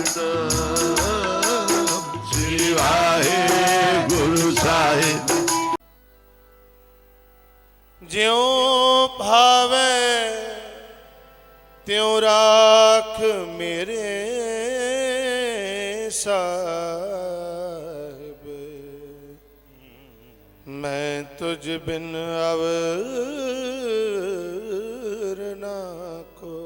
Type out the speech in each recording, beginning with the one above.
ਸਤਿਨਾਮ ਸ੍ਰੀ ਵਾਹਿਗੁਰੂ ਸਾਹਿਬ। ਜਿਉ ਭਾਵੈ ਤਿਉ ਰਾਖ ਮੇਰੇ ਸਾਹਿਬ, ਮੈਂ ਤੁਝ ਬਿਨ ਅਵਰ ਨਾ ਕੋਈ।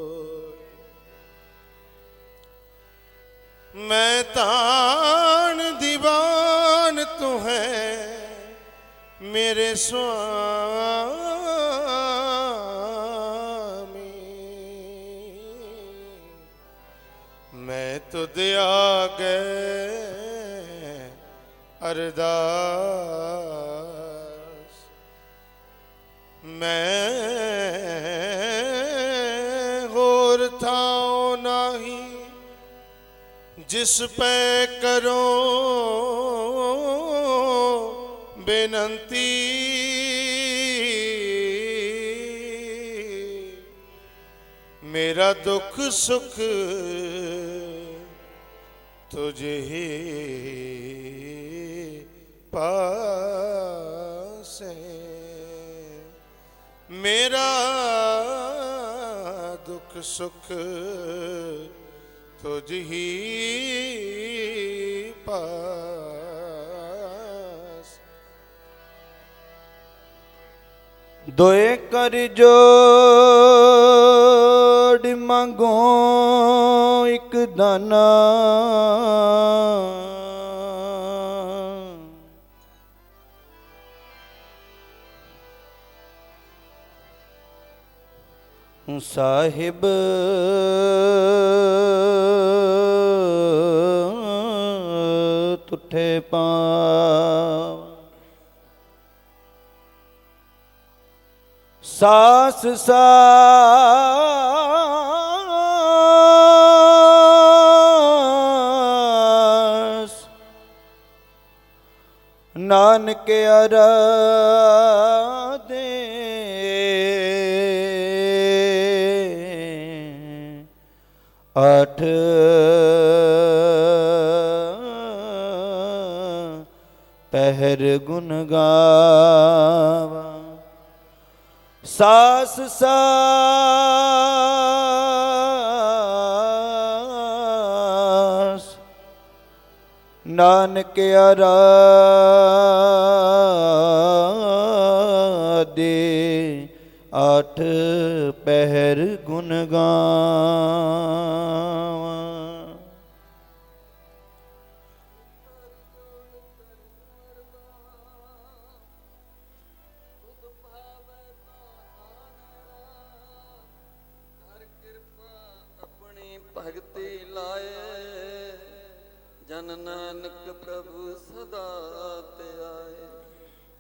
ਮੈਂ ਤਾਣ ਦੀਵਾਨ ਤੂੰ ਹੈ ਮੇਰੇ स्वामी, मैं तुद आगे अरदास। मैं होर थाओ नाही जिस पे करो बेनंती। मेरा दुख सुख तुझे ही पास है। मेरा दुख सुख तुझ ही पास। दोए कर जोड़ मंगो एक दाना, साहिब तुठे पाव। सास सास नानक आराधे, आठ पहर गुन गावा। सास सास नानक आराधे, आठ पहर गुन गावा। भगति लाए जन नानक प्रभु सदा ते आए।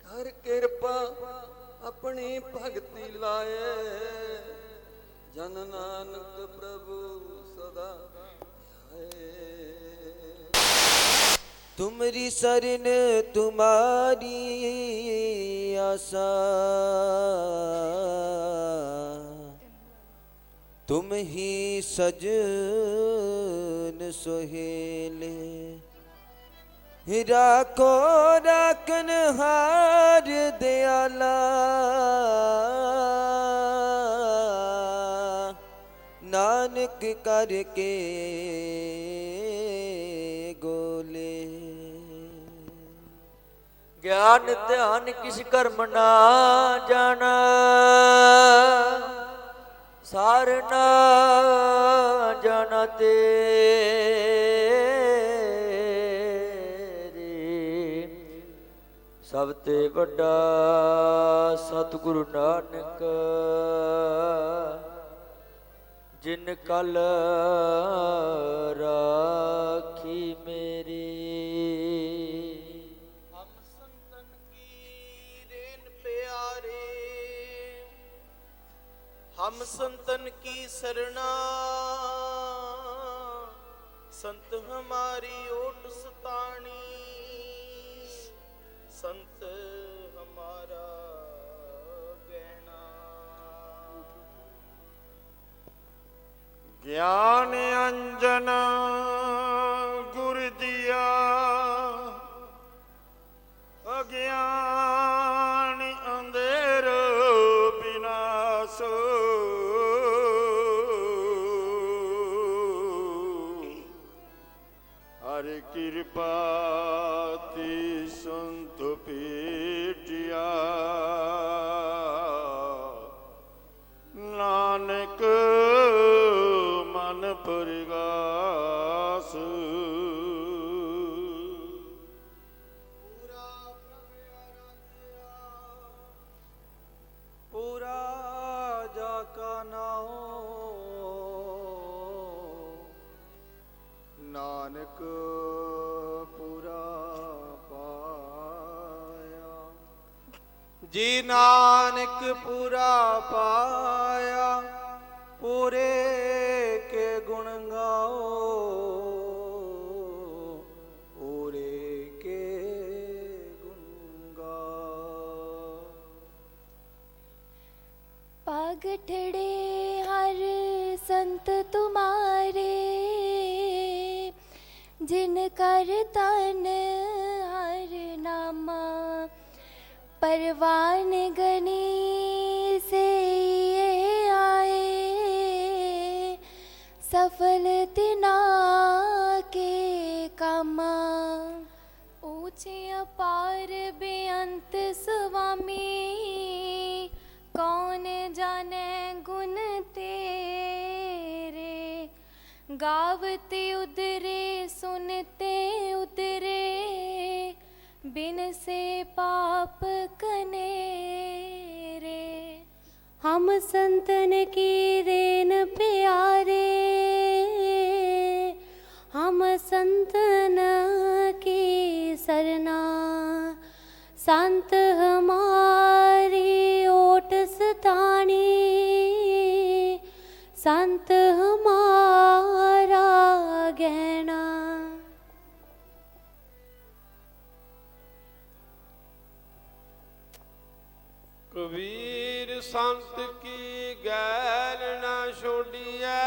हर कृपा अपनी भगति लाए जन नानक प्रभु सदा आए। तुमरी शरण तुम्हारी आशा, तुम ही सजन सोहेले। राखो राखन हार दयाला, नानक करके गोले। ज्ञान ध्यान किस कर्म ना जाना, सारना जाना तेरी। सब ते वड्डा सतगुरु नानक, जिन कल राखी मेरी। हम संतन की रेन प्यारे, हम संतन की शरणा। संत हमारी ओट सतानी, संत हमारा गहना। ज्ञान अंजन गुर दिया अज्ञान अंधेर विनाश हर कृपा ती संत पेटिया नानक मन प्रगास पूरा जाका नाओ नानक पूरा पाया जी नानक पूरा पाया पूरे के गुण गाओ पूरे के गुण गाओ। पागठड़े हर संत तुम्हारे जिन कर तन हर नामा परवान गनी से ये आए सफल तिना के कामा ऊंचे अपार बेअंत स्वामी कौन जाने गुण तेरे गावते उतरे सुनते उतरे बिन से पाप कनेरे हम संतन की रेन प्यारे हम संतन की सरना संत हमारी ओट सतानी संत हमारा गहना। कबीर संत की गैल न छोड़िए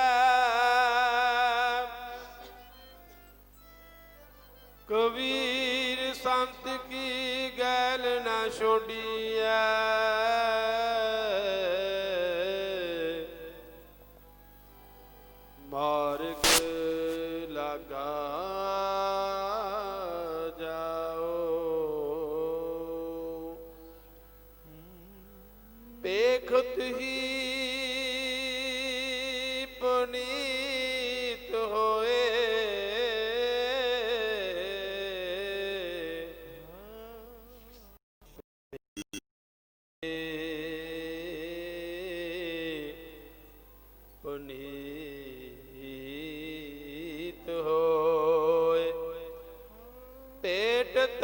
कबीर संत की गैल न छोड़िए मार्ग लगा देखत ही पुनीत होए पुनीत होए पेटत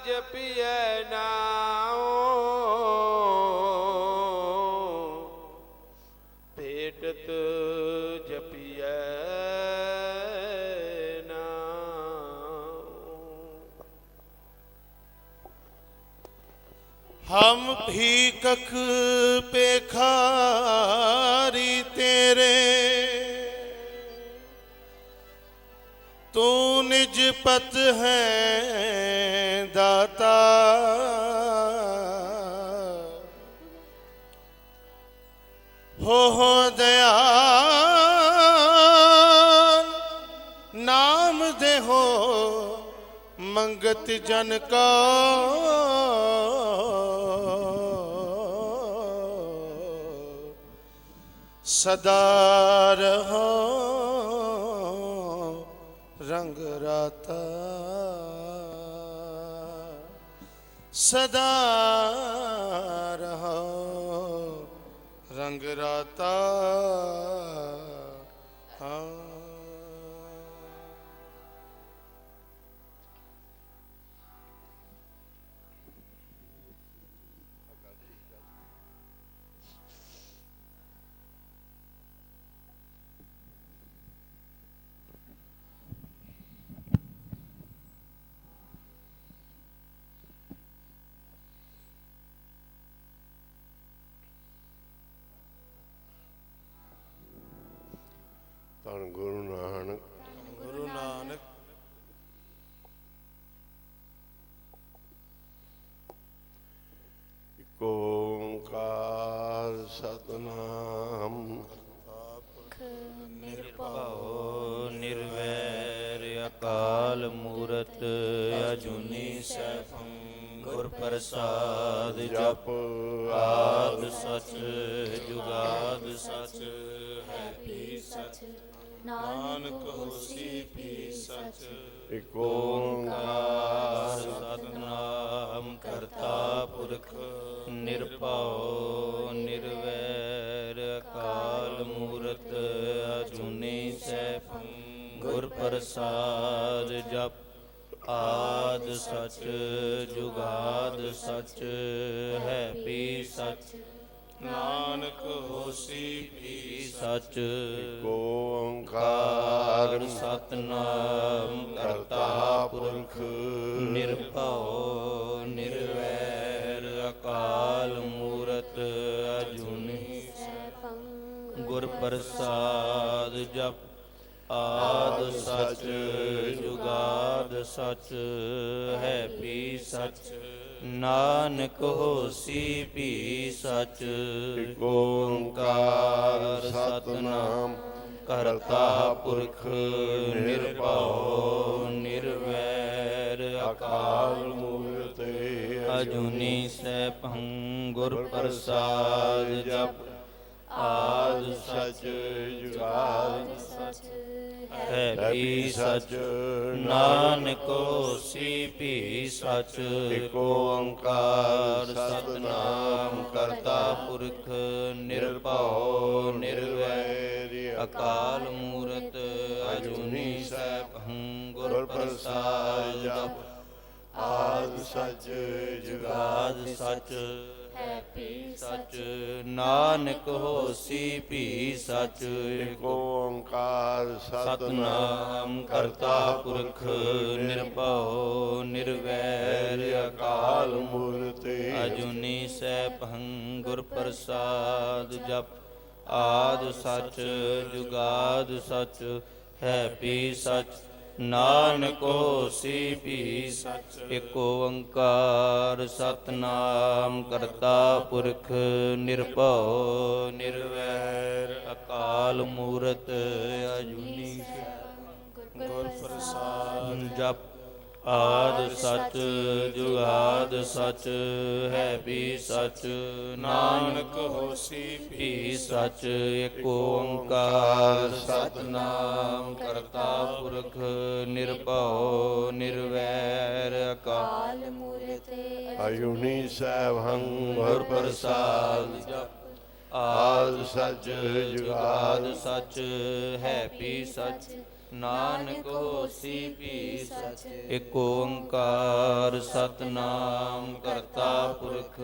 जपिए नाओ पेटत जपिए हम भीकख पेखारी तेरे तू निज पत है दाता हो दयाल नाम दे हो मंगत जन का सदा रहो रंग राता सदा रहो रंग राता हाँ। ਧੰਨ ਗੁਰੂ ਨਾਨਕ। ਗੁਰੂ ਨਾਨਕ। ਇਕ ਓੰਕਾਰ ਸਤਿਨਾਮ ਨਿਰਭਉ ਨਿਰਵੈਰ ਅਕਾਲ ਮੂਰਤ ਅਜੂਨੀ ਸੈਭੰ ਗੁਰ ਪ੍ਰਸਾਦ ਜਪ ਆਦ ਸਚ ਜੁਗਾਦ ਸਚ ਹੈ ਵੀ ਸਚ ਨਾਨਕ ਹੋਸੀ ਵੀ ਸਚ। ਇਕ ਓੰਕਾਰ ਸਤਿਨਾਮ ਕਰਤਾ ਪੁਰਖ ਨਿਰਭਉ ਨਿਰਵੈਰ ਅਕਾਲ ਮੂਰਤ ਅਜੂਨੀ ਸੈਭੰ ਗੁਰ ਪ੍ਰਸਾਦ ਜਪ ਆਦ ਸਚ ਜੁਗਾਦ ਸਚ ਹੈ ਵੀ ਸਚ ਨਾਨਕ ਹੋਸੀ ਵੀ ਸਚ। ਇਕ ਓੰਕਾਰ ਸਤਿਨਾਮ ਕਰਤਾ ਪੁਰਖ ਨਿਰਭਉ ਨਿਰਵੈਰ ਅਕਾਲ ਮੂਰਤ ਅਜੂਨੀ ਗੁਰ ਪ੍ਰਸਾਦ ਜਪ ਆਦ ਸਚ ਜੁਗਾਦ ਸਚ ਹੈ ਵੀ ਸਚ ਨਾਨਕ ਹੋਸੀ ਵੀ ਸਚ। ਇਕ ਓੰਕਾਰ ਸਤਿਨਾਮ ਕਰਤਾ ਪੁਰਖ ਨਿਰਭਉ ਨਿਰਵੈਰ ਅਕਾਲ ਮੂਰਤ ਅਜੂਨੀ ਸੈਭੰ ਗੁਰ ਪ੍ਰਸਾਦ ਜਪ ਆਦ ਸਚ ਜੁਗਾਦ ਹੈ ਵੀ ਸਚ ਨਾਨਕ ਹੋਸੀ ਵੀ ਸਚ। ਇਕ ਓੰਕਾਰ ਸਤਿਨਾਮ ਕਰਤਾ ਪੁਰਖ ਨਿਰਭਉ ਨਿਰਵੈਰ ਅਕਾਲ ਮੂਰਤ ਅਜੂਨੀ ਸੈਭੰ ਗੁਰ ਪ੍ਰਸਾਦ ਜਪ ਆਦ ਸਚ ਜੁਗਾਦ ਸਚ ਹੈ ਵੀ ਸਚ ਨਾਨਕ ਹੋਸੀ ਵੀ ਸਚ। ਇਕ ਓੰਕਾਰ ਸਤਿਨਾਮ ਕਰਤਾ ਪੁਰਖ ਨਿਰਭਉ ਨਿਰਵੈਰ ਅਕਾਲ ਮੂਰਤ ਅਜੂਨੀ ਸੈਭੰ ਗੁਰ ਪ੍ਰਸਾਦ ਜਪ ਆਦ ਸਚ ਜੁਗਾਦ ਸਚ ਹੈ ਵੀ ਸਚ ਨਾਨਕ ਹੋਸੀ ਵੀ ਸਚ। ਇਕ ਓੰਕਾਰ ਸਤਿਨਾਮ ਕਰਤਾ ਪੁਰਖ ਨਿਰਭਉ ਨਿਰਵੈਰ ਅਕਾਲ ਮੂਰਤ ਅਜੂਨੀ ਗੁਰ ਪ੍ਰਸਾਦ ਜਪ ਆਦ ਸਚ ਜੁਗਾਦ ਸਚ ਹੈ ਵੀ ਸਚ ਨਾਨਕ ਹੋਸੀ ਵੀ ਸਚ। ਇਕ ਓੰਕਾਰ ਸਤਿਨਾਮ ਕਰਤਾ ਪੁਰਖ ਨਿਰਭਉ ਨਿਰਵੈਰ ਅਕਾਲ ਮੂਰਤ ਅਜੂਨੀ ਸੈਭੰ ਗੁਰ ਪ੍ਰਸਾਦ ਜਪ ਆਦ ਸਚ ਜੁਗਾਦ ਸਚ ਹੈ ਵੀ ਸਚ ਨਾਨਕ ਹੋਸੀ ਵੀ ਸਚ। ਇਕ ਓੰਕਾਰ ਸਤਿਨਾਮ ਕਰਤਾ ਪੁਰਖ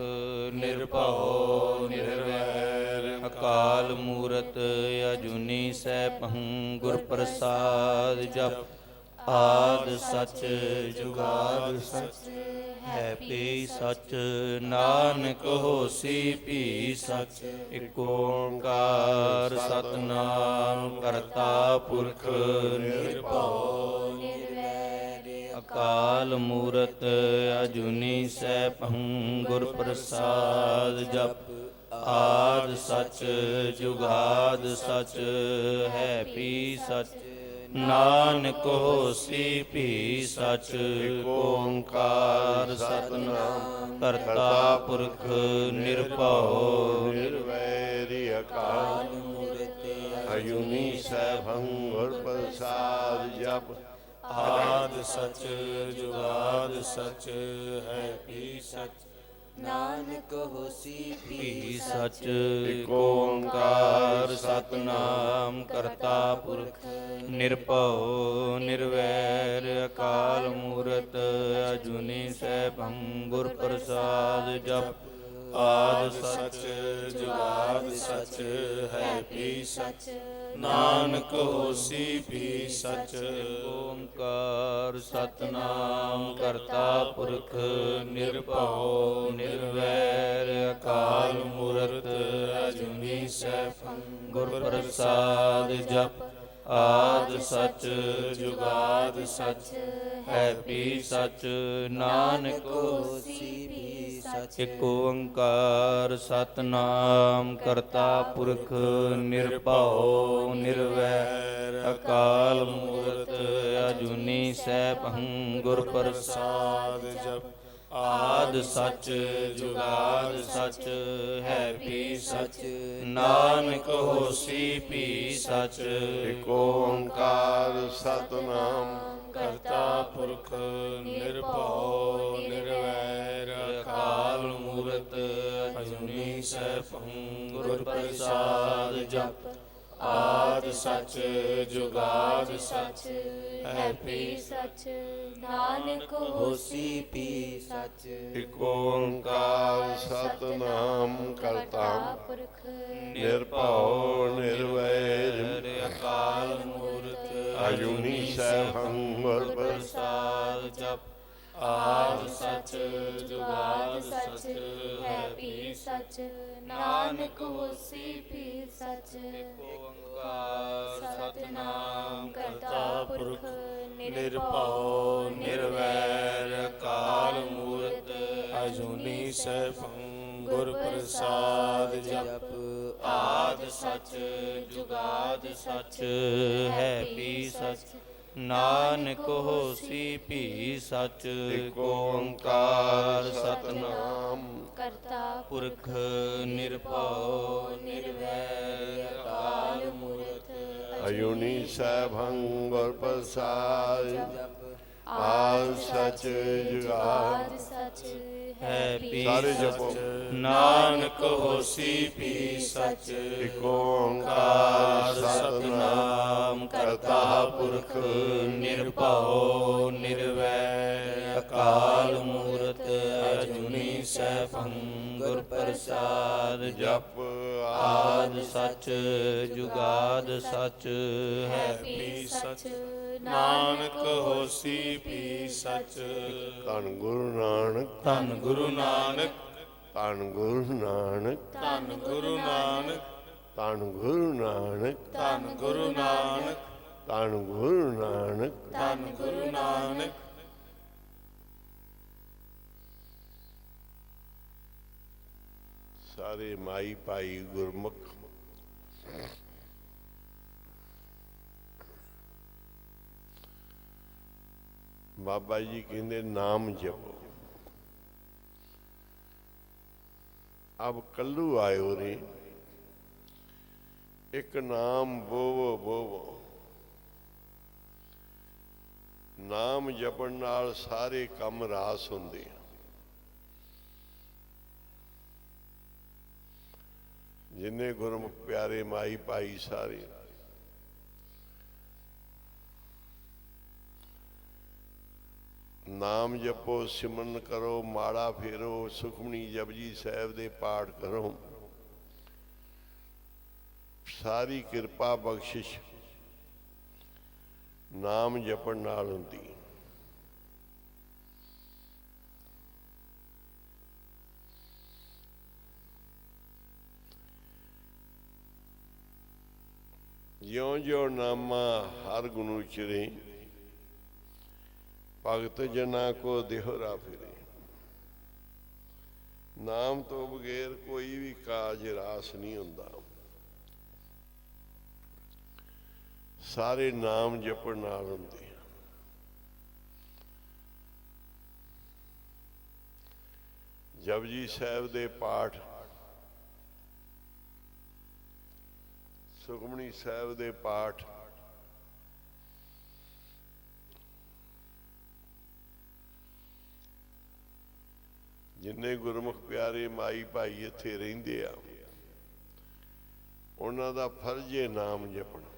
ਨਿਰਭਉ ਨਿਰਵੈਰ ਅਕਾਲ ਮੂਰਤ ਅਜੂਨੀ ਸੈਭੰ ਗੁਰ ਪ੍ਰਸਾਦ ਜਪ ਆਦ ਸਚ ਜੁਗਾਦ ਸਚ ਹੈ ਵੀ ਸਚ ਨਾਨਕ ਹੋਸੀ ਵੀ ਸਚ। ਇਕ ਓੰਕਾਰ ਸਤਿਨਾਮ ਕਰਤਾ ਪੁਰਖ ਨਿਰਭਉ ਨਿਰਵੈਰ ਅਕਾਲ ਮੂਰਤ ਅਜੂਨੀ ਸੈਭੰ ਗੁਰ ਪ੍ਰਸਾਦ ਜਪ ਆਦ ਸਚ ਜੁਗਾਦ ਸਚ ਹੈ ਵੀ ਸਚ ਨਾਨਕ ਹੋਸੀ ਵੀ ਸਚ। ਇਕ ਓੰਕਾਰ ਸਤਿਨਾਮ ਕਰਤਾ ਪੁਰਖ ਨਿਰਭਉ ਨਿਰਵੈਰ ਅਕਾਲ ਮੂਰਤ ਅਜੂਨੀ ਸੈਭੰ ਗੁਰ ਪ੍ਰਸਾਦ ਜਪ ਆਦ ਸਚ ਜੁਗਾਦ ਸਚ ਹੈ ਵੀ ਸਚ ਨਾਨਕ ਹੋਸੀ ਵੀ ਸਚ। ਇਕ ਓੰਕਾਰ ਸਤਿਨਾਮ ਕਰਤਾ ਪੁਰਖ ਨਿਰਭਉ ਨਿਰਵੈਰ ਅਕਾਲ ਮੂਰਤ ਅਜੂਨੀ ਸੈਭੰ ਗੁਰ ਪ੍ਰਸਾਦ ਜਪ ਆਦ ਸਚ ਜੁਗਾਦ ਸਚ ਹੈ ਵੀ ਸਚ ਨਾਨਕ ਹੋਸੀ ਵੀ ਸਚ। ਓੰਕਾਰ ਸਤਿਨਾਮ ਕਰਤਾ ਪੁਰਖ ਨਿਰਭਉ ਨਿਰਵੈਰ ਅਕਾਲ ਮੂਰਤ ਅਜੂਨੀ ਸੈਭੰ ਗੁਰ ਪ੍ਰਸਾਦ ਜਪ ਆਦ ਸਚ ਜੁਗਾਦ ਸਚ ਹੈ ਵੀ ਸਚ ਨਾਨਕ ਹੋਸੀ ਵੀ ਸਚ ਇਕ ਓੰਕਾਰ ਸਤਨਾਮ ਕਰਤਾ ਪੁਰਖ ਨਿਰਭਉ ਨਿਰਵੈਰ ਅਕਾਲ ਮੂਰਤ ਅਜੂਨੀ ਸੈਭੰ ਗੁਰ ਪ੍ਰਸਾਦ ਜਪ ਆਦ ਸਚ ਜੁਗਾਦ ਸਚ ਹੈ ਵੀ ਸਚ ਨਾਨਕ ਹੋਸੀ ਵੀ ਸਚ ਇਕ ਓੰਕਾਰ ਸਤਨਾਮ ਕਰਤਾ ਪੁਰਖ ਨਿਰਭਉ ਨਿਰਵੈਰ ਅਕਾਲ ਮੂਰਤ ਅਜੂਨੀ ਸੈਭੰ ਗੁਰ ਪ੍ਰਸਾਦ ਜਪ ਆਦ ਸਚ ਜੁਗਾਦ ਸਚ ਹੈ ਵੀ ਸਚ ਨਾਨਕ ਹੋਸੀ ਵੀ ਸਚ ਇਕ ਓੰਕਾਰ ਸਤਨਾਮ ਕਰਤਾ ਪੁਰਖ ਨਿਰਭਉ ਨਿਰਵੈਰ ਅਕਾਲ ਮੂਰਤ ਅਜੂਨੀ ਸੈਭੰ ਗੁਰ ਪ੍ਰਸਾਦ ਜਪ ਆਦ ਸਚ ਜੁਗਾਦ ਸਚ ਹੈ ਵੀ ਸਚ ਨਾਨਕ ਹੋਸੀ ਵੀ ਸਚ ਓੰਕਾਰ ਸਤਨਾਮ ਕਰਤਾ ਪੁਰਖ ਨਿਰਭਉ ਨਿਰਵੈਰ ਅਕਾਲ ਮੂਰਤ ਅਜੂਨੀ ਸੈਭੰ ਗੁਰ ਪ੍ਰਸਾਦ ਜਪ ਆਦ ਸਚ ਜੁਗਾਦ ਸਚ ਹੈ ਵੀ ਸਚ ਨਾਨਕ ਹੋਸੀ ਵੀ ਸਚ ਇਕ ਓੰਕਾਰ ਸਤਨਾਮ ਕਰਤਾ ਪੁਰਖ ਨਿਰਭਉ ਨਿਰਵੈਰ ਅਕਾਲ ਮੂਰਤ ਅਜੂਨੀ ਸੈਭੰ ਗੁਰ ਪ੍ਰਸਾਦ ਆਦ ਸਚ ਜੁਗਾਦ ਸਚ ਹੈ ਵੀ ਸਾਰੇ ਜਪੋ ਨਾਨਕ ਹੋਸੀ ਵੀ ਸਚ ਇਕ ਓੰਕਾਰ ਸਤਨਾਮ ਕਰਤਾ ਪੁਰਖ ਨਿਰਭਉ ਨਿਰਵੈਰ ਅਕਾਲ ਮੂਰਤ ਅਜੂਨੀ ਸੈਭੰ ਗੁਰ ਪ੍ਰਸਾਦ ਜਪ ਆਦ ਸਚ ਜੁਗਾਦ ਸਚ ਹੈ ਵੀ ਸਚ ਨਾਨਕ ਹੋਸੀ ਵੀ ਸਚ ਧੰਨ ਗੁਰੂ ਨਾਨਕ ਧੰਨ ਗੁਰੂ ਨਾਨਕ ਧੰਨ ਗੁਰੂ ਨਾਨਕ ਧੰਨ ਗੁਰੂ ਨਾਨਕ ਧੰਨ ਗੁਰੂ ਨਾਨਕ ਧੰਨ ਗੁਰੂ ਨਾਨਕ ਧੰਨ ਗੁਰੂ ਨਾਨਕ ਧੰਨ ਗੁਰੂ ਨਾਨਕ ਸਾਰੇ ਮਾਈ ਭਾਈ ਗੁਰਮੁਖ ਬਾਬਾ ਜੀ ਕਹਿੰਦੇ ਨਾਮ ਜਪੋ ਅਬ ਕੱਲੂ ਆਇਓ ਰੇ ਇੱਕ ਨਾਮ ਬੋਵੋ ਬੋਵੋ ਨਾਮ ਜਪਣ ਨਾਲ ਸਾਰੇ ਕੰਮ ਰਾਸ ਹੁੰਦੇ ਆ ਜਿੰਨੇ ਗੁਰਮੁਖ ਪਿਆਰੇ ਮਾਈ ਭਾਈ ਸਾਰੇ ਨਾਮ ਜਪੋ ਸਿਮਰਨ ਕਰੋ ਮਾੜਾ ਫੇਰੋ ਸੁਖਮਨੀ ਜਪਜੀ ਸਾਹਿਬ ਦੇ ਪਾਠ ਕਰੋ ਸਾਰੀ ਕਿਰਪਾ ਬਖਸ਼ਿਸ਼ ਨਾਮ ਜਪਣ ਨਾਲ ਹੁੰਦੀ ਹੈ। ਜਿਉਂ ਜਿਉਂ ਨਾਮਾ ਹਰ ਗੁਣ ਉਚਰੇ ਭਗਤ ਜਨਾ ਕੋ ਦੇਹਰਾ ਫਿਰੇ ਨਾਮ ਤੋਂ ਬਗੈਰ ਕੋਈ ਵੀ ਕਾਜ ਰਾਸ ਨਹੀਂ ਹੁੰਦਾ ਸਾਰੇ ਨਾਮ ਜਪਣ ਨਾਲ ਹੁੰਦੇ ਆ ਜਪਜੀ ਸਾਹਿਬ ਦੇ ਪਾਠ ਸੁਖਮਨੀ ਸਾਹਿਬ ਦੇ ਪਾਠ ਜਿੰਨੇ ਗੁਰਮੁਖ ਪਿਆਰੇ ਮਾਈ ਭਾਈ ਇੱਥੇ ਰਹਿੰਦੇ ਆ ਉਹਨਾਂ ਦਾ ਫਰਜ਼ ਹੈ ਨਾਮ ਜਪਣਾ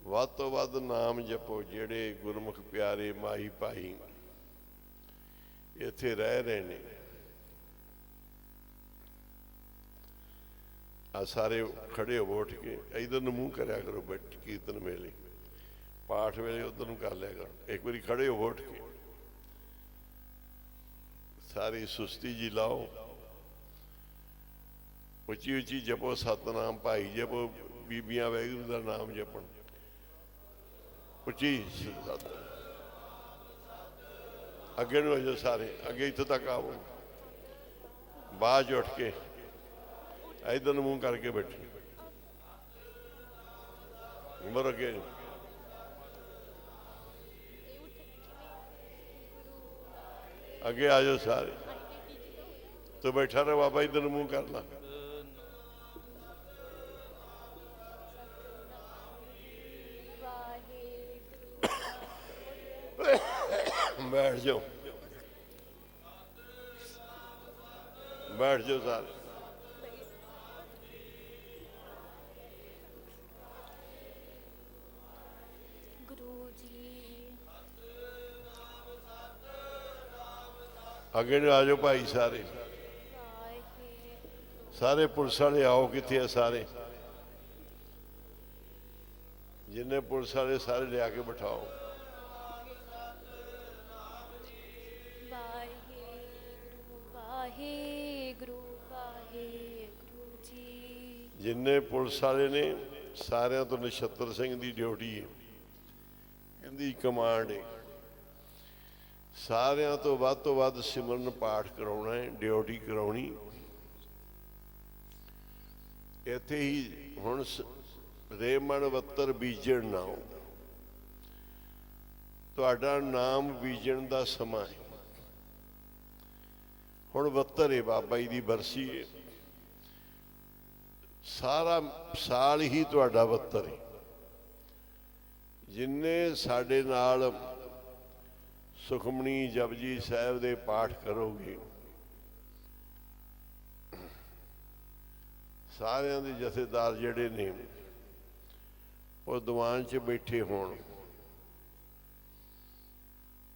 ਵੱਧ ਤੋਂ ਵੱਧ ਨਾਮ ਜਪੋ ਜਿਹੜੇ ਗੁਰਮੁਖ ਪਿਆਰੇ ਮਾਈ ਭਾਈ ਇੱਥੇ ਰਹਿ ਰਹੇ ਨੇ ਆ ਸਾਰੇ ਖੜੇ ਹੋ ਉੱਠ ਕੇ ਇਧਰ ਨੂੰ ਮੂੰਹ ਕਰਿਆ ਕਰੋ ਬੈਠ ਕੀਰਤਨ ਵੇਲੇ ਪਾਠ ਵੇਲੇ ਉਧਰ ਨੂੰ ਕਰ ਲਿਆ ਕਰੋ ਇੱਕ ਵਾਰੀ ਖੜੇ ਹੋ ਉੱਠ ਕੇ ਸਾਰੀ ਸੁਸਤੀ ਜੀ ਲਾਓ, ਉੱਚੀ ਉੱਚੀ ਜਪੋ ਸਤਨਾਮ, ਭਾਈ ਜਪੋ, ਬੀਬੀਆਂ ਵਾਹਿਗੁਰੂ ਦਾ ਨਾਮ ਜਪਣ, ਉੱਚੀ ਅੱਗੇ ਨੂੰ ਹੋ ਜਾਓ ਸਾਰੇ, ਅੱਗੇ ਇੱਥੋਂ ਤੱਕ ਆਵੋ, ਬਾਅਦ 'ਚ ਉੱਠ ਕੇ ਇੱਧਰ ਨੂੰ ਮੂੰਹ ਕਰਕੇ ਬੈਠੋ, ਉਮਰ ਅੱਗੇ ਅੱਗੇ ਆ ਜਾਓ ਸਾਰੇ, ਤੂੰ ਬੈਠਾ ਰਹੇ ਬਾਬਾ, ਇੱਧਰ ਨੂੰ ਮੂੰਹ ਕਰ ਲਾ, बैठ जाओ, बैठ जाओ सारे। गुरु जी अगे आ जाओ भाई सारे, सारे पुलिस वाले आओ, कितने है सारे, जिन्हें पुलिस वाले सारे लिया के बिठाओ। जिन्ने पुलिस वाले ने सारिया तो नछत्तर सिंह की ड्यूटी है, इनकी कमांड है, सारिया तो वध सिमरन पाठ कराना है, ड्यूटी करानी। इत्थे ही हुण रेमन वत्तर बीजण ना हो, तुहाडा नाम बीजण दा समा है। हुण वत्तर है, बाबा जी की बरसी है, सारा साल ही तुहाडा वत्तर है। जिन्ने साडे नाल सुखमनी जपजी साहिब दे पाठ करोगे, सारियां दे जथेदार जिहड़े ने वो दीवान च बैठे होण,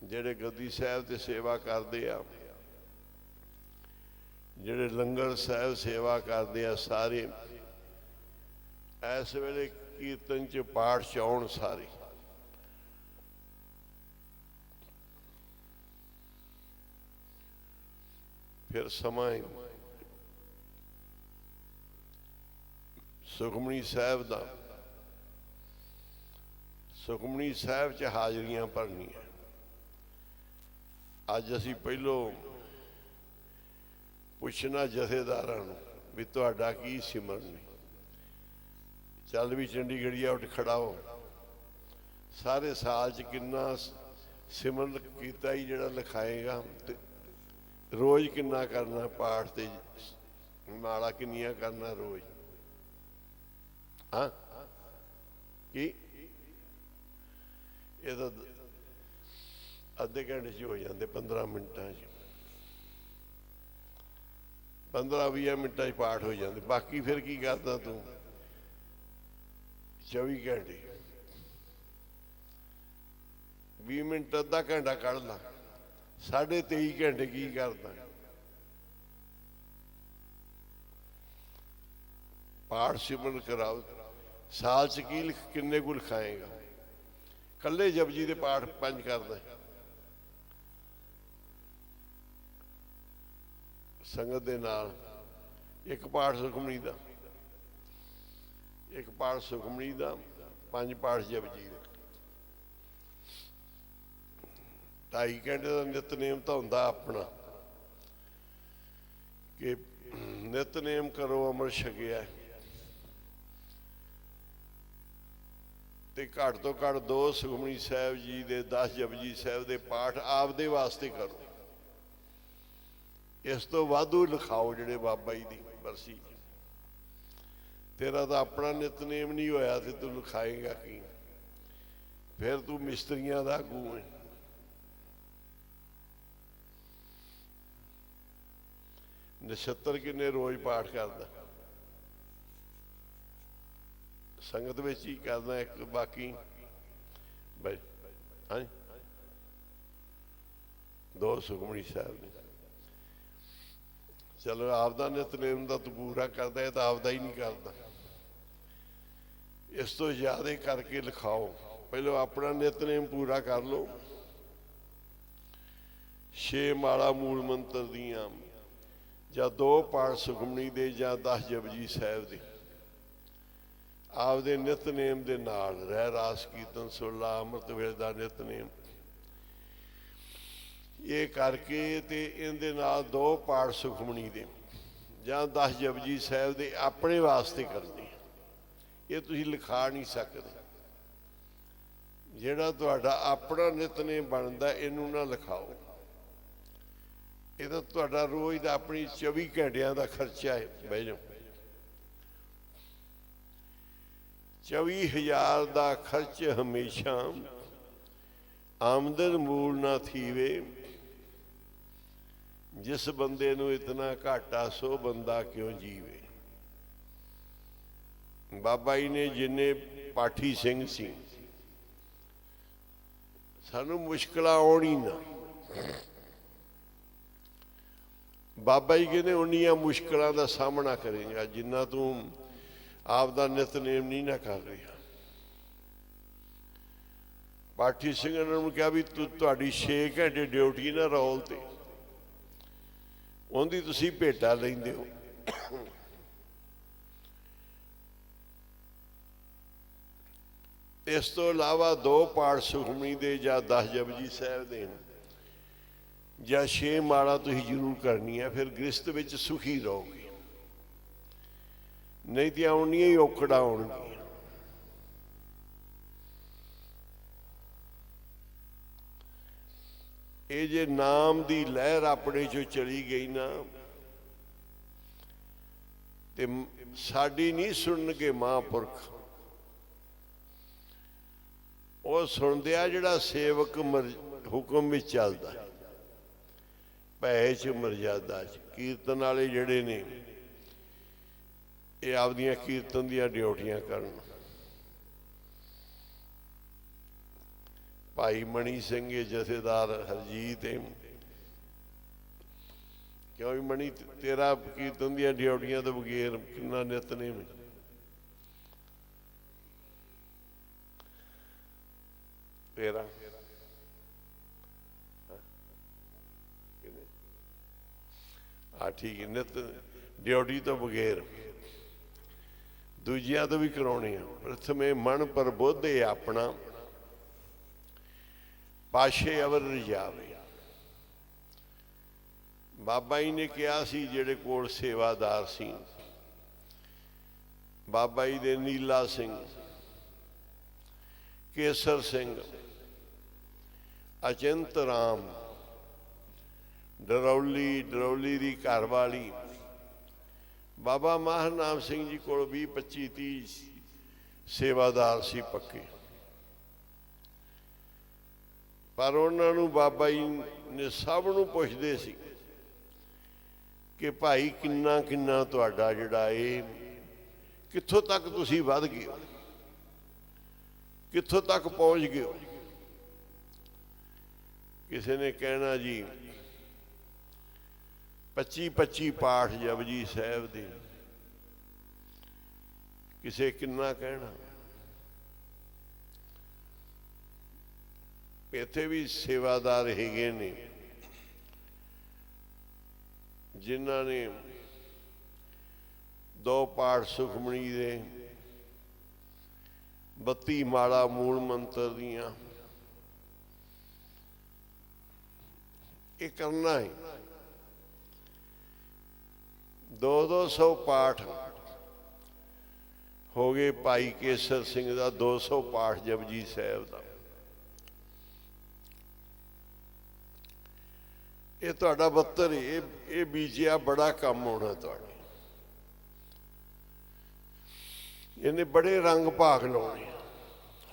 जिहड़े गद्दी साहिब ते सेवा करदे आ, जिहड़े लंगर साहिब सेवा करदे आ, सारे इस वेले कीर्तन च पाठ च आउण सारे। फिर समा सुखमनी साहिब दा, सुखमनी साहिब च हाजरियां भरनियां। अज असीं पहलों पुछना जथेदारां नूं भी तुहाडा की सिमरन है। चल भी चंडीगढ़िया उठ खड़ा हो, सारे साल च किन्ना सिमरन कीता ही जिहड़ा लिखाएगा, रोज किन्ना करना पाठ ते माला किन्नियां करना रोज। हाँ की ये तो अद्धे घंटे च हो जाते, 15 मिनटां च, 15-20 मिनटां च पाठ हो जाते। बाकी फिर की करदा तू 24 घंटे, 20 मिनट अद्धा घंटा कढ़ ला, 23.5 घंटे की करदा। पाठ सिमरन कराओ, साल च की किन्ने को लिखाएगा। कल्ले जपजी दे पाठ 5 करदा, संगत दे नाल एक पाठ सुखमनी दा, एक पाठ सुखमनी दा, 5 पाठ जपजी दे। 2.5 घंटे का नितनेम तो होंदा अपना कि नितनेम करो अमृत छकिया, ते घट तो घट 2 सुखमनी साहिब जी दे 10 जपजी साहिब दे पाठ आपदे वास्ते करो। इस तो वाधू लिखाओ जिहड़े बाबा जी दी बरसी। तेरा तो अपना नितनेम नहीं होया ते तू लिखाएगा की? फिर तू मिस्त्रियां दा आगू है। नछत्तर किन्ने रोज पाठ करदा, संगत विच ही करदा एक, बाकी भाई हाँ 2 सुखमनी साहिब ने। चलो आपदा नितनेम दा तू पूरा करदा है, तो आपदा ही नहीं करदा। इस तो ज्यादा करके लिखाओ। पहले अपना नितनेम पूरा कर लो, ਛੇ ਮਾਲਾ ਮੂਲ ਮੰਤਰ ਦੀਆਂ, ਜਾਂ 2 ਪਾਠ ਸੁਖਮਨੀ ਦੇ, ਜਾਂ 10 ਜਪਜੀ ਸਾਹਿਬ ਦੇ, ਆਪਦੇ ਨਿਤਨੇਮ ਦੇ ਨਾਲ ਰਹਿ ਰਾਸ ਕੀਰਤਨ ਸੁਰਲਾ ਅੰਮ੍ਰਿਤ ਵੇਲੇ ਦਾ ਨਿਤਨੇਮ ਇਹ ਕਰਕੇ, ਤੇ ਇਹਦੇ ਨਾਲ 2 ਪਾਠ ਸੁਖਮਨੀ ਦੇ ਜਾਂ 10 ਜਪਜੀ ਸਾਹਿਬ ਦੇ ਆਪਣੇ ਵਾਸਤੇ ਕਰਦੇ। ਇਹ ਤੁਸੀਂ ਲਿਖਾ ਨਹੀਂ ਸਕਦੇ। ਜਿਹੜਾ ਤੁਹਾਡਾ ਆਪਣਾ ਨਿਤਨੇਮ ਬਣਦਾ ਇਹਨੂੰ ਨਾ ਲਿਖਾਓ। ਇਹ ਤਾਂ ਤੁਹਾਡਾ ਰੋਜ਼ ਦਾ ਆਪਣੀ 24 ਘੰਟਿਆਂ ਦਾ ਖਰਚਾ ਹੈ। ਬਹਿ ਜਾਓ। 24,000 ਦਾ ਖਰਚ ਹਮੇਸ਼ਾ ਆਮਦਨ ਮੂਲ ਨਾ ਥੀਵੇ, ਜਿਸ ਬੰਦੇ ਨੂੰ ਇਤਨਾ ਘਾਟਾ ਸੋ ਬੰਦਾ ਕਿਉਂ ਜੀਵੇ। ਬਾਬਾ ਜੀ ਨੇ ਜਿੰਨੇ ਪਾਠੀ ਸਿੰਘ ਸੀ, ਸਾਨੂੰ ਮੁਸ਼ਕਲਾਂ ਆਉਣੀ ਨਾ। ਬਾਬਾ ਜੀ ਕਹਿੰਦੇ ਉਨੀਆਂ ਮੁਸ਼ਕਲਾਂ ਦਾ ਸਾਹਮਣਾ ਕਰੇਗਾ ਜਿੰਨਾ ਤੂੰ ਆਪ ਦਾ ਨਿਤਨੇਮ ਨਹੀਂ ਨਾ ਕਰ ਰਿਹਾ। ਪਾਠੀ ਸਿੰਘਾਂ ਨੂੰ ਕਿਹਾ ਵੀ ਤੁਹਾਡੀ 6 ਘੰਟੇ ਡਿਊਟੀ ਨਾ ਰੋਲ ਤੇ, ਉਹਦੀ ਤੁਸੀਂ ਭੇਟਾ ਲੈਂਦੇ ਹੋ। ਇਸ ਤੋਂ ਇਲਾਵਾ 2 ਪਾਠ ਸੁਖਮਨੀ ਦੇ ਜਾਂ 10 ਜਪਜੀ ਸਾਹਿਬ ਦੇ ਜਾਂ 6 ਮਾਲਾ ਤੁਸੀਂ ਜ਼ਰੂਰ ਕਰਨੀ ਹੈ। ਫਿਰ ਗ੍ਰਸਤ ਵਿੱਚ ਸੁਖੀ ਰਹੋਗੇ, ਨਹੀਂ ਤੇ ਆਉਣੀਆਂ ਹੀ ਔਕੜਾਂ ਆਉਣਗੀਆਂ। ਇਹ ਜੇ ਨਾਮ ਦੀ ਲਹਿਰ ਆਪਣੇ ਚੋਂ ਚਲੀ ਗਈ ਨਾ, ਤੇ ਸਾਡੀ ਨਹੀਂ ਸੁਣਨਗੇ ਮਹਾਂਪੁਰਖ। ਉਹ ਸੁਣਦੇ ਆ ਜਿਹੜਾ ਸੇਵਕ ਹੁਕਮ ਵਿੱਚ ਚੱਲਦਾ, ਭੈ ਚ ਮਰਜ਼ਾਦਾ ਚ। ਕੀਰਤਨ ਵਾਲੇ ਜਿਹੜੇ ਨੇ ਇਹ ਆਪਦੀਆਂ ਕੀਰਤਨ ਦੀਆਂ ਡਿਊਟੀਆਂ ਕਰਨ। ਭਾਈ ਮਣੀ ਸਿੰਘ ਇਹ ਜਥੇਦਾਰ ਹਰਜੀਤ, ਕਿਉਂ ਵੀ ਮਣੀ ਤੇਰਾ ਕੀਰਤਨ ਦੀਆਂ ਡਿਊਟੀਆਂ ਤੋਂ ਬਗੈਰ ਕਿੰਨਾ ਨਿਤਨੇਮ। ਤੇਰਾ ਠੀਕ ਹੈ। ਨਿਤ ਡਿਊਟੀ ਤੋਂ ਬਗੈਰ ਦੂਜਿਆਂ ਤੋਂ ਵੀ ਕਰਾਉਣੇ ਆ। ਪ੍ਰਥਮੇ ਮਨ ਪ੍ਰਬੋਧੇ ਆਪਣਾ, ਪਾਸ਼ੇ ਅਵਰ ਰਜਾਵੇ। ਬਾਬਾ ਜੀ ਨੇ ਕਿਹਾ ਸੀ ਜਿਹੜੇ ਕੋਲ ਸੇਵਾਦਾਰ ਸੀ, ਬਾਬਾ ਜੀ ਦੇ ਨੀਲਾ ਸਿੰਘ, ਕੇਸਰ ਸਿੰਘ, ਅਚਿੰਤ ਰਾਮ, ਡਰੌਲੀ ਦੀ ਘਰ ਵਾਲੀ, ਬਾਬਾ ਮਾਹਰ ਨਾਮ ਸਿੰਘ ਜੀ ਕੋਲ 20, 25, 30 ਸੇਵਾਦਾਰ ਸੀ ਪੱਕੇ। ਪਰ ਉਹਨਾਂ ਨੂੰ ਬਾਬਾ ਜੀ ਨੇ ਸਭ ਨੂੰ ਪੁੱਛਦੇ ਸੀ ਕਿ ਭਾਈ ਕਿੰਨਾ ਕਿੰਨਾ ਤੁਹਾਡਾ ਜਿਹੜਾ ਇਹ ਕਿੱਥੋਂ ਤੱਕ ਤੁਸੀਂ ਵੱਧ ਗਏ ਹੋ, ਕਿੱਥੋਂ ਤੱਕ ਪਹੁੰਚ ਗਏ ਹੋ। ਕਿਸੇ ਨੇ ਕਹਿਣਾ ਜੀ 25 ਪਾਠ ਜਪਜੀ ਸਾਹਿਬ ਦੇ, ਕਿਸੇ ਕਿੰਨਾ ਕਹਿਣਾ। ਇੱਥੇ ਵੀ ਸੇਵਾਦਾਰ ਹੈਗੇ ਨੇ ਜਿਨ੍ਹਾਂ ਨੇ 2 ਪਾਠ ਸੁਖਮਨੀ ਦੇ, 32 ਮਾਲਾ ਮੂਲ ਮੰਤਰ ਦੀਆਂ। ਇਹ ਕਰਨਾ ਹੈ। 200 ਪਾਠ ਹੋ ਗਏ ਭਾਈ ਕੇਸਰ ਸਿੰਘ ਦਾ, 200 ਪਾਠ ਜਪਜੀ ਸਾਹਿਬ ਦਾ। ਇਹ ਤੁਹਾਡਾ 72 ਇਹ ਬੀਜਿਆ ਬੜਾ ਕੰਮ ਹੋਣਾ ਤੁਹਾਡੇ। ਇਹਨੇ ਬੜੇ ਰੰਗ ਭਾਗ ਲਾਉਣੇ।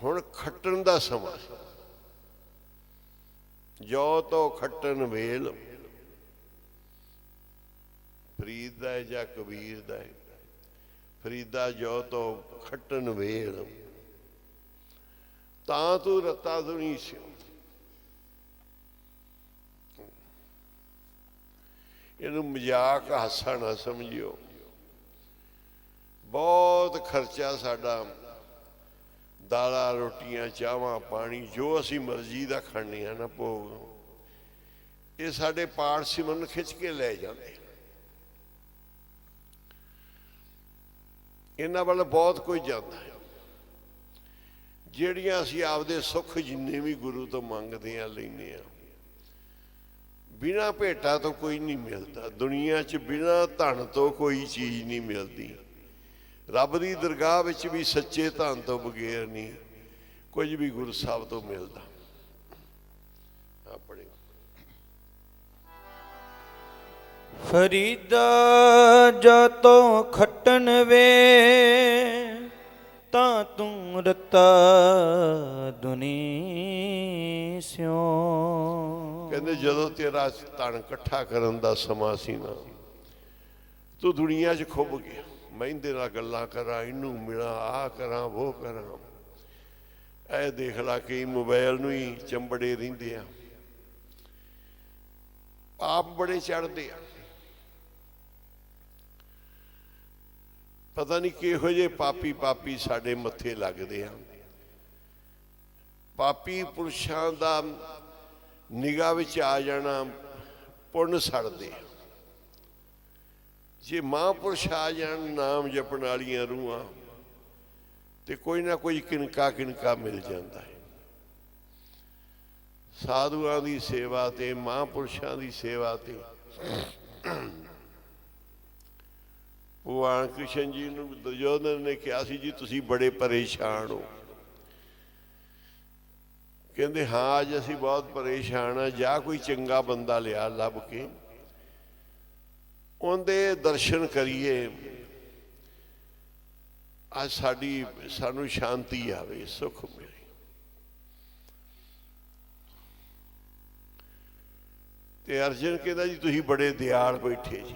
ਹੁਣ ਖੱਟਣ ਦਾ ਸਮਾਂ, ਜੋ ਤੋਂ ਖੱਟਣ ਵੇਲ। ਫਰੀਦ ਦਾ ਜਾਂ ਕਬੀਰ ਦਾ, ਫਰੀਦਾ ਜੋ ਤੋਂ ਖੱਟਣ ਵੇਲ, ਤਾਂ ਤੂੰ ਰਤਾ ਦੁਨੀ ਸਿਓ। ਇਹਨੂੰ ਮਜ਼ਾਕ ਹਾਸਾ ਨਾ ਸਮਝਿਓ। ਬਹੁਤ ਖਰਚਾ ਸਾਡਾ, ਦਾਲਾਂ ਰੋਟੀਆਂ ਚਾਹਾਂ ਪਾਣੀ ਜੋ ਅਸੀਂ ਮਰਜ਼ੀ ਦਾ ਖਾਂਦੇ ਹਾਂ ਨਾ ਭੋਗ, ਇਹ ਸਾਡੇ ਪਾਠ ਸਿਮਰਨ ਖਿੱਚ ਕੇ ਲੈ ਜਾਂਦੇ। ਇਹਨਾਂ ਵੱਲ ਬਹੁਤ ਕੋਈ ਜਾਂਦਾ ਹੈ। ਜਿਹੜੀਆਂ ਅਸੀਂ ਆਪਦੇ ਸੁੱਖ ਜਿੰਨੇ ਵੀ ਗੁਰੂ ਤੋਂ ਮੰਗਦੇ ਆ ਲੈਂਦੇ ਆ, ਬਿਨਾਂ ਭੇਟਾ ਤੋਂ ਕੋਈ ਨਹੀਂ ਮਿਲਦਾ। ਦੁਨੀਆ 'ਚ ਬਿਨਾਂ ਧਨ ਤੋਂ ਕੋਈ ਚੀਜ਼ ਨਹੀਂ ਮਿਲਦੀ। ਰੱਬ ਦੀ ਦਰਗਾਹ ਵਿੱਚ ਵੀ ਸੱਚੇ ਧਨ ਤੋਂ ਬਗੈਰ ਨਹੀਂ ਕੁਝ ਵੀ ਗੁਰੂ ਸਾਹਿਬ ਤੋਂ ਮਿਲਦਾ। ਆਪਣੇ ਫਰੀਦਾ ਜਤੋਂ ਖਟਣ ਵੇ ਤਾਂ ਤੂੰ ਰਤਾ ਦੁਨੀ ਸਿਉ। ਕਹਿੰਦੇ ਜਦੋਂ ਤੇਰਾ ਧਨ ਇਕੱਠਾ ਕਰਨ ਦਾ ਸਮਾਂ ਸੀ ਨਾ, ਤੂੰ ਦੁਨੀਆ 'ਚ ਖੁੱਭ ਗਿਆ। ਮੈਂ ਇਹਦੇ ਨਾਲ ਗੱਲਾਂ ਕਰਾਂ, ਇਹਨੂੰ ਮਿਲਾਂ, ਆਹ ਕਰਾਂ, ਉਹ ਕਰਾਂ। ਇਹ ਦੇਖ ਲਾ ਕਿ ਮੋਬਾਈਲ ਨੂੰ ਹੀ ਚੰਬੜੇ ਰਹਿੰਦੇ ਆ। ਆਪ ਬੜੇ ਚੜ੍ਹਦੇ ਆ। ਪਤਾ ਨਹੀਂ ਕਿਹੋ ਜਿਹੇ ਪਾਪੀ ਸਾਡੇ ਮੱਥੇ ਲੱਗਦੇ ਆ। ਪਾਪੀ ਪੁਰਸ਼ਾਂ ਦਾ ਨਿਗਾਹ ਵਿੱਚ ਆ ਜਾਣਾ ਪੁੰਨ ਸੜਦੇ। ਜੇ ਮਹਾਂਪੁਰਸ਼ ਆ ਜਾਣ ਨਾਮ ਜਪਣ ਵਾਲੀਆਂ ਰੂਹਾਂ, ਤੇ ਕੋਈ ਨਾ ਕੋਈ ਕਿਣਕਾ ਮਿਲ ਜਾਂਦਾ ਹੈ। ਸਾਧੂਆਂ ਦੀ ਸੇਵਾ ਤੇ ਮਹਾਂਪੁਰਸ਼ਾਂ ਦੀ ਸੇਵਾ ਤੇ ਭਗਵਾਨ ਕ੍ਰਿਸ਼ਨ ਜੀ ਨੂੰ ਦੁਰਯੋਧਨ ਨੇ ਕਿਹਾ ਸੀ, ਜੀ ਤੁਸੀਂ ਬੜੇ ਪਰੇਸ਼ਾਨ ਹੋ। ਕਹਿੰਦੇ ਹਾਂ, ਅੱਜ ਅਸੀਂ ਬਹੁਤ ਪਰੇਸ਼ਾਨ ਹਾਂ। ਜਾ ਕੋਈ ਚੰਗਾ ਬੰਦਾ ਲਿਆ ਲੱਭ ਕੇ, ਉਹਦੇ ਦਰਸ਼ਨ ਕਰੀਏ, ਅੱਜ ਸਾਨੂੰ ਸ਼ਾਂਤੀ ਆਵੇ, ਸੁੱਖ ਮਿਲੇ। ਤੇ ਅਰਜਨ ਕਹਿੰਦਾ, ਜੀ ਤੁਸੀਂ ਬੜੇ ਦਿਆਲ ਬੈਠੇ ਜੀ,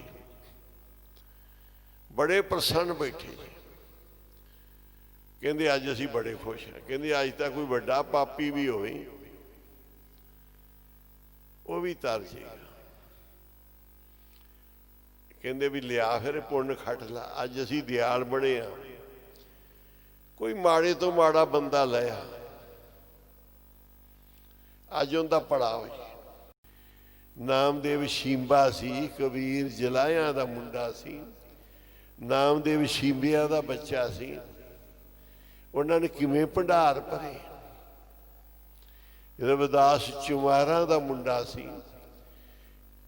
ਬੜੇ ਪ੍ਰਸੰਨ ਬੈਠੇ ਜੀ। ਕਹਿੰਦੇ ਅੱਜ ਅਸੀਂ ਬੜੇ ਖੁਸ਼ ਹਾਂ। ਕਹਿੰਦੇ ਅੱਜ ਤਾਂ ਕੋਈ ਵੱਡਾ ਪਾਪੀ ਵੀ ਹੋਵੇ ਉਹ ਵੀ ਤਰ ਜਾਏਗਾ। ਕਹਿੰਦੇ ਵੀ ਲਿਆ ਫਿਰ ਪੁੰਨ ਖੱਟ ਲਾ। ਅੱਜ ਅਸੀਂ ਦਿਆਲ ਬਣੇ ਆ। ਕੋਈ ਮਾੜੇ ਤੋਂ ਮਾੜਾ ਬੰਦਾ ਲਿਆ, ਅੱਜ ਉਹਦਾ ਪੜਾ ਹੋ ਜੀ। ਨਾਮਦੇਵ ਸ਼ੀਂਬਾ ਸੀ, ਕਬੀਰ ਜਲਾਇਆਂ ਦਾ ਮੁੰਡਾ ਸੀ। ਨਾਮਦੇਵ ਸ਼ੀਂਬਿਆਂ ਦਾ ਬੱਚਾ ਸੀ। ਉਹਨਾਂ ਨੇ ਕਿਵੇਂ ਭੰਡਾਰ ਭਰੇ। ਰਵਿਦਾਸ ਚੁਮਾਰਾਂ ਦਾ ਮੁੰਡਾ ਸੀ।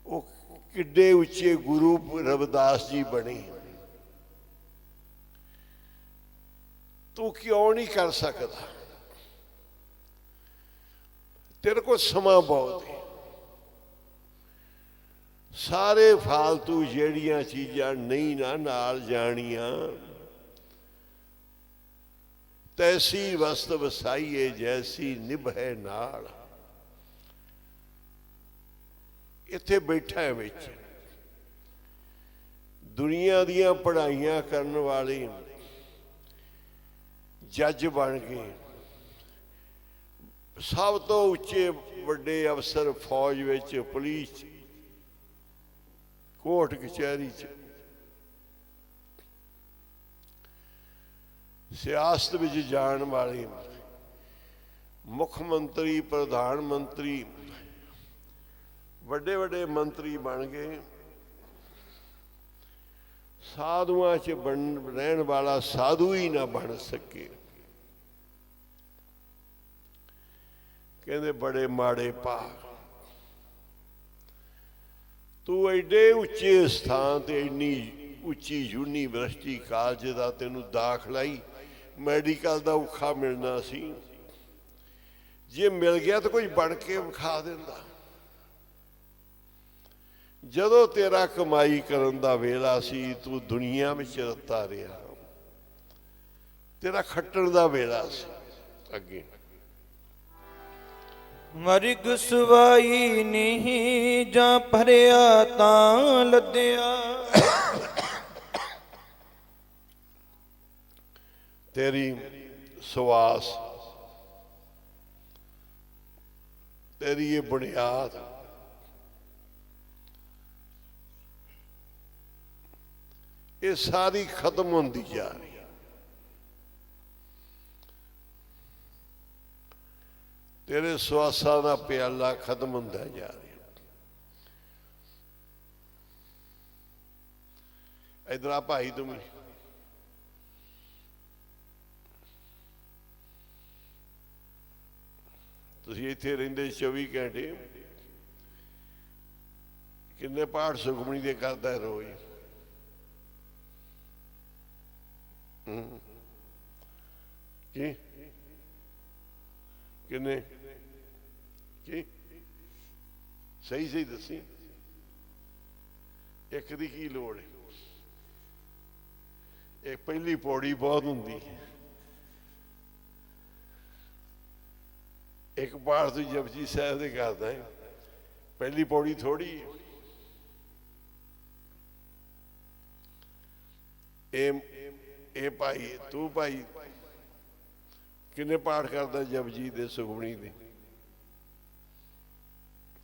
ਉਹ ਕਿੱਡੇ ਉੱਚੇ ਗੁਰੂ ਰਵਿਦਾਸ ਜੀ ਬਣੇ। ਤੂੰ ਕਿਉਂ ਨਹੀਂ ਕਰ ਸਕਦਾ? ਤੇਰੇ ਕੋਲ ਸਮਾਂ ਬਹੁਤ ਹੈ। ਸਾਰੇ ਫਾਲਤੂ ਜਿਹੜੀਆਂ ਚੀਜ਼ਾਂ ਨਹੀਂ ਨਾ ਨਾਲ ਜਾਣੀਆਂ, ਤੈਸੀ ਵਸਤ ਵਸਾਈਏ ਜੈਸੀ ਨਿਭੈ ਨਾਲ। ਇੱਥੇ ਬੈਠਾ ਹੈ ਵਿੱਚ ਦੁਨੀਆ ਦੀਆਂ ਪੜ੍ਹਾਈਆਂ ਕਰਨ ਵਾਲੇ ਜੱਜ ਬਣ ਗਏ। ਸਭ ਤੋਂ ਉੱਚੇ ਵੱਡੇ ਅਫਸਰ ਫੌਜ ਵਿੱਚ, ਪੁਲਿਸ 'ਚ, ਕੋਰਟ ਕਚਹਿਰੀ 'ਚ, ਸਿਆਸਤ ਵਿੱਚ ਜਾਣ ਵਾਲੇ ਮੁੱਖ ਮੰਤਰੀ, ਪ੍ਰਧਾਨ ਮੰਤਰੀ, ਵੱਡੇ ਵੱਡੇ ਮੰਤਰੀ ਬਣ ਗਏ। ਸਾਧੂਆਂ 'ਚ ਰਹਿਣ ਵਾਲਾ ਸਾਧੂ ਹੀ ਨਾ ਬਣ ਸਕੇ। ਕਹਿੰਦੇ ਬੜੇ ਮਾੜੇ ਭਾਗ। ਤੂੰ ਐਡੇ ਉੱਚੇ ਸਥਾਨ ਤੇ ਇੰਨੀ ਉੱਚੀ ਯੂਨੀਵਰਸਿਟੀ ਕਾਲਜ ਦਾ ਤੈਨੂੰ ਦਾਖਲਾ ਹੀ ਮੈਡੀਕਲ ਦਾ ਔਖਾ ਮਿਲਣਾ ਸੀ। ਜੇ ਮਿਲ ਗਿਆ ਤਾਂ ਕੋਈ ਬਣ ਕੇ ਵਿਖਾ ਦਿੰਦਾ। ਜਦੋਂ ਤੇਰਾ ਕਮਾਈ ਕਰਨ ਦਾ ਵੇਲਾ ਸੀ, ਤੂੰ ਦੁਨੀਆ ਵਿੱਚ ਰਤਾ ਰਿਹਾ। ਤੇਰਾ ਖੱਟਣ ਦਾ ਵੇਲਾ ਸੀ। ਅੱਗੇ ਮਰਿਗ ਸੁਵਾਈ ਨਹੀਂ ਜਾਂ ਭਰਿਆ ਤਾਂ ਲੱਦਿਆ। ਤੇਰੀ ਸਵਾਸ, ਤੇਰੀ ਇਹ ਬੁਨਿਆਦ, ਇਹ ਸਾਰੀ ਖਤਮ ਹੁੰਦੀ ਜਾ ਰਹੀ। ਤੇਰੇ ਸਵਾਸਾਂ ਦਾ ਪਿਆਲਾ ਖਤਮ ਹੁੰਦਾ ਜਾ ਰਿਹਾ। ਇਧਰ ਆ ਭਾਈ ਤੂੰ ਵੀ ਤੁਸੀਂ ਇੱਥੇ ਰਹਿੰਦੇ 24 ਘੰਟੇ ਕਿੰਨੇ ਪਾਠ ਸੁਖਮਨੀ ਦੇ ਕਰਦਾ ਰੋਜ਼? ਕੀ ਕਿੰਨੇ ਕੀ ਸਹੀ ਸਹੀ ਦੱਸੀ ਇੱਕ ਦੀ ਕੀ ਲੋੜ ਹੈ? ਇਹ ਪਹਿਲੀ ਪੌੜੀ ਬਹੁਤ ਹੁੰਦੀ ਹੈ। ਇੱਕ ਪਾਠ ਤੂੰ ਜਪਜੀ ਸਾਹਿਬ ਦੇ ਕਰਦਾ ਹੈ, ਪਹਿਲੀ ਪੌੜੀ ਥੋੜੀ ਹੈ। ਇਹ ਭਾਈ ਤੂੰ ਭਾਈ ਕਿੰਨੇ ਪਾਠ ਕਰਦਾ ਜਪਜੀ ਦੇ ਸੁਖਮਨੀ ਦੇ?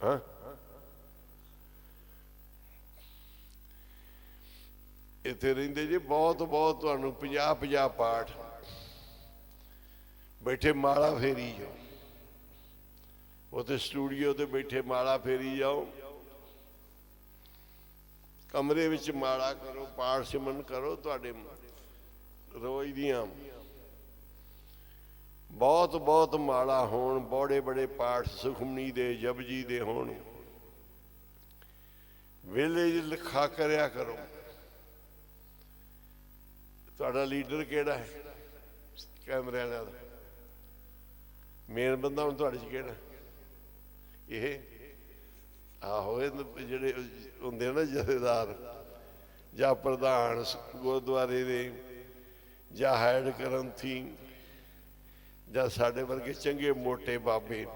ਹਾਂ ਇੱਥੇ ਰਹਿੰਦੇ ਜੀ ਬਹੁਤ ਬਹੁਤ ਤੁਹਾਨੂੰ 50 ਪਾਠ ਬੈਠੇ ਮਾਲਾ ਫੇਰੀ ਜਾਓ, ਉੱਥੇ ਸਟੂਡੀਓ ਤੇ ਬੈਠੇ ਮਾਲਾ ਫੇਰੀ ਜਾਓ, ਕਮਰੇ ਵਿੱਚ ਮਾਲਾ ਕਰੋ, ਪਾਠ ਸਿਮਰਨ ਕਰੋ। ਤੁਹਾਡੇ ਰੋਜ਼ ਦੀਆਂ ਬਹੁਤ ਬਹੁਤ ਮਾਲਾ ਹੋਣ, ਬੜੇ ਬੜੇ ਪਾਠ ਸੁਖਮਨੀ ਦੇ ਜਪਜੀ ਦੇ ਹੋਣ, ਵੇਲੇ ਲਿਖਾ ਕਰਿਆ ਕਰੋ। ਤੁਹਾਡਾ ਲੀਡਰ ਕਿਹੜਾ ਹੈ ਕੈਮਰੇ ਵਾਲਿਆਂ ਦਾ? ਮੇਨ ਬੰਦਾ ਹੁਣ ਤੁਹਾਡੇ 'ਚ ਕਿਹੜਾ? ਇਹ ਆਹੋ ਇਹ ਜਿਹੜੇ ਹੁੰਦੇ ਨਾ ਜਥੇਦਾਰ ਜਾਂ ਪ੍ਰਧਾਨ ਗੁਰਦੁਆਰੇ ਦੇ ਜਾਂ ਹੈਡ ਗ੍ਰੰਥੀ ਜਾਂ ਸਾਡੇ ਵਰਗੇ ਚੰਗੇ ਮੋਟੇ ਬਾਬੇ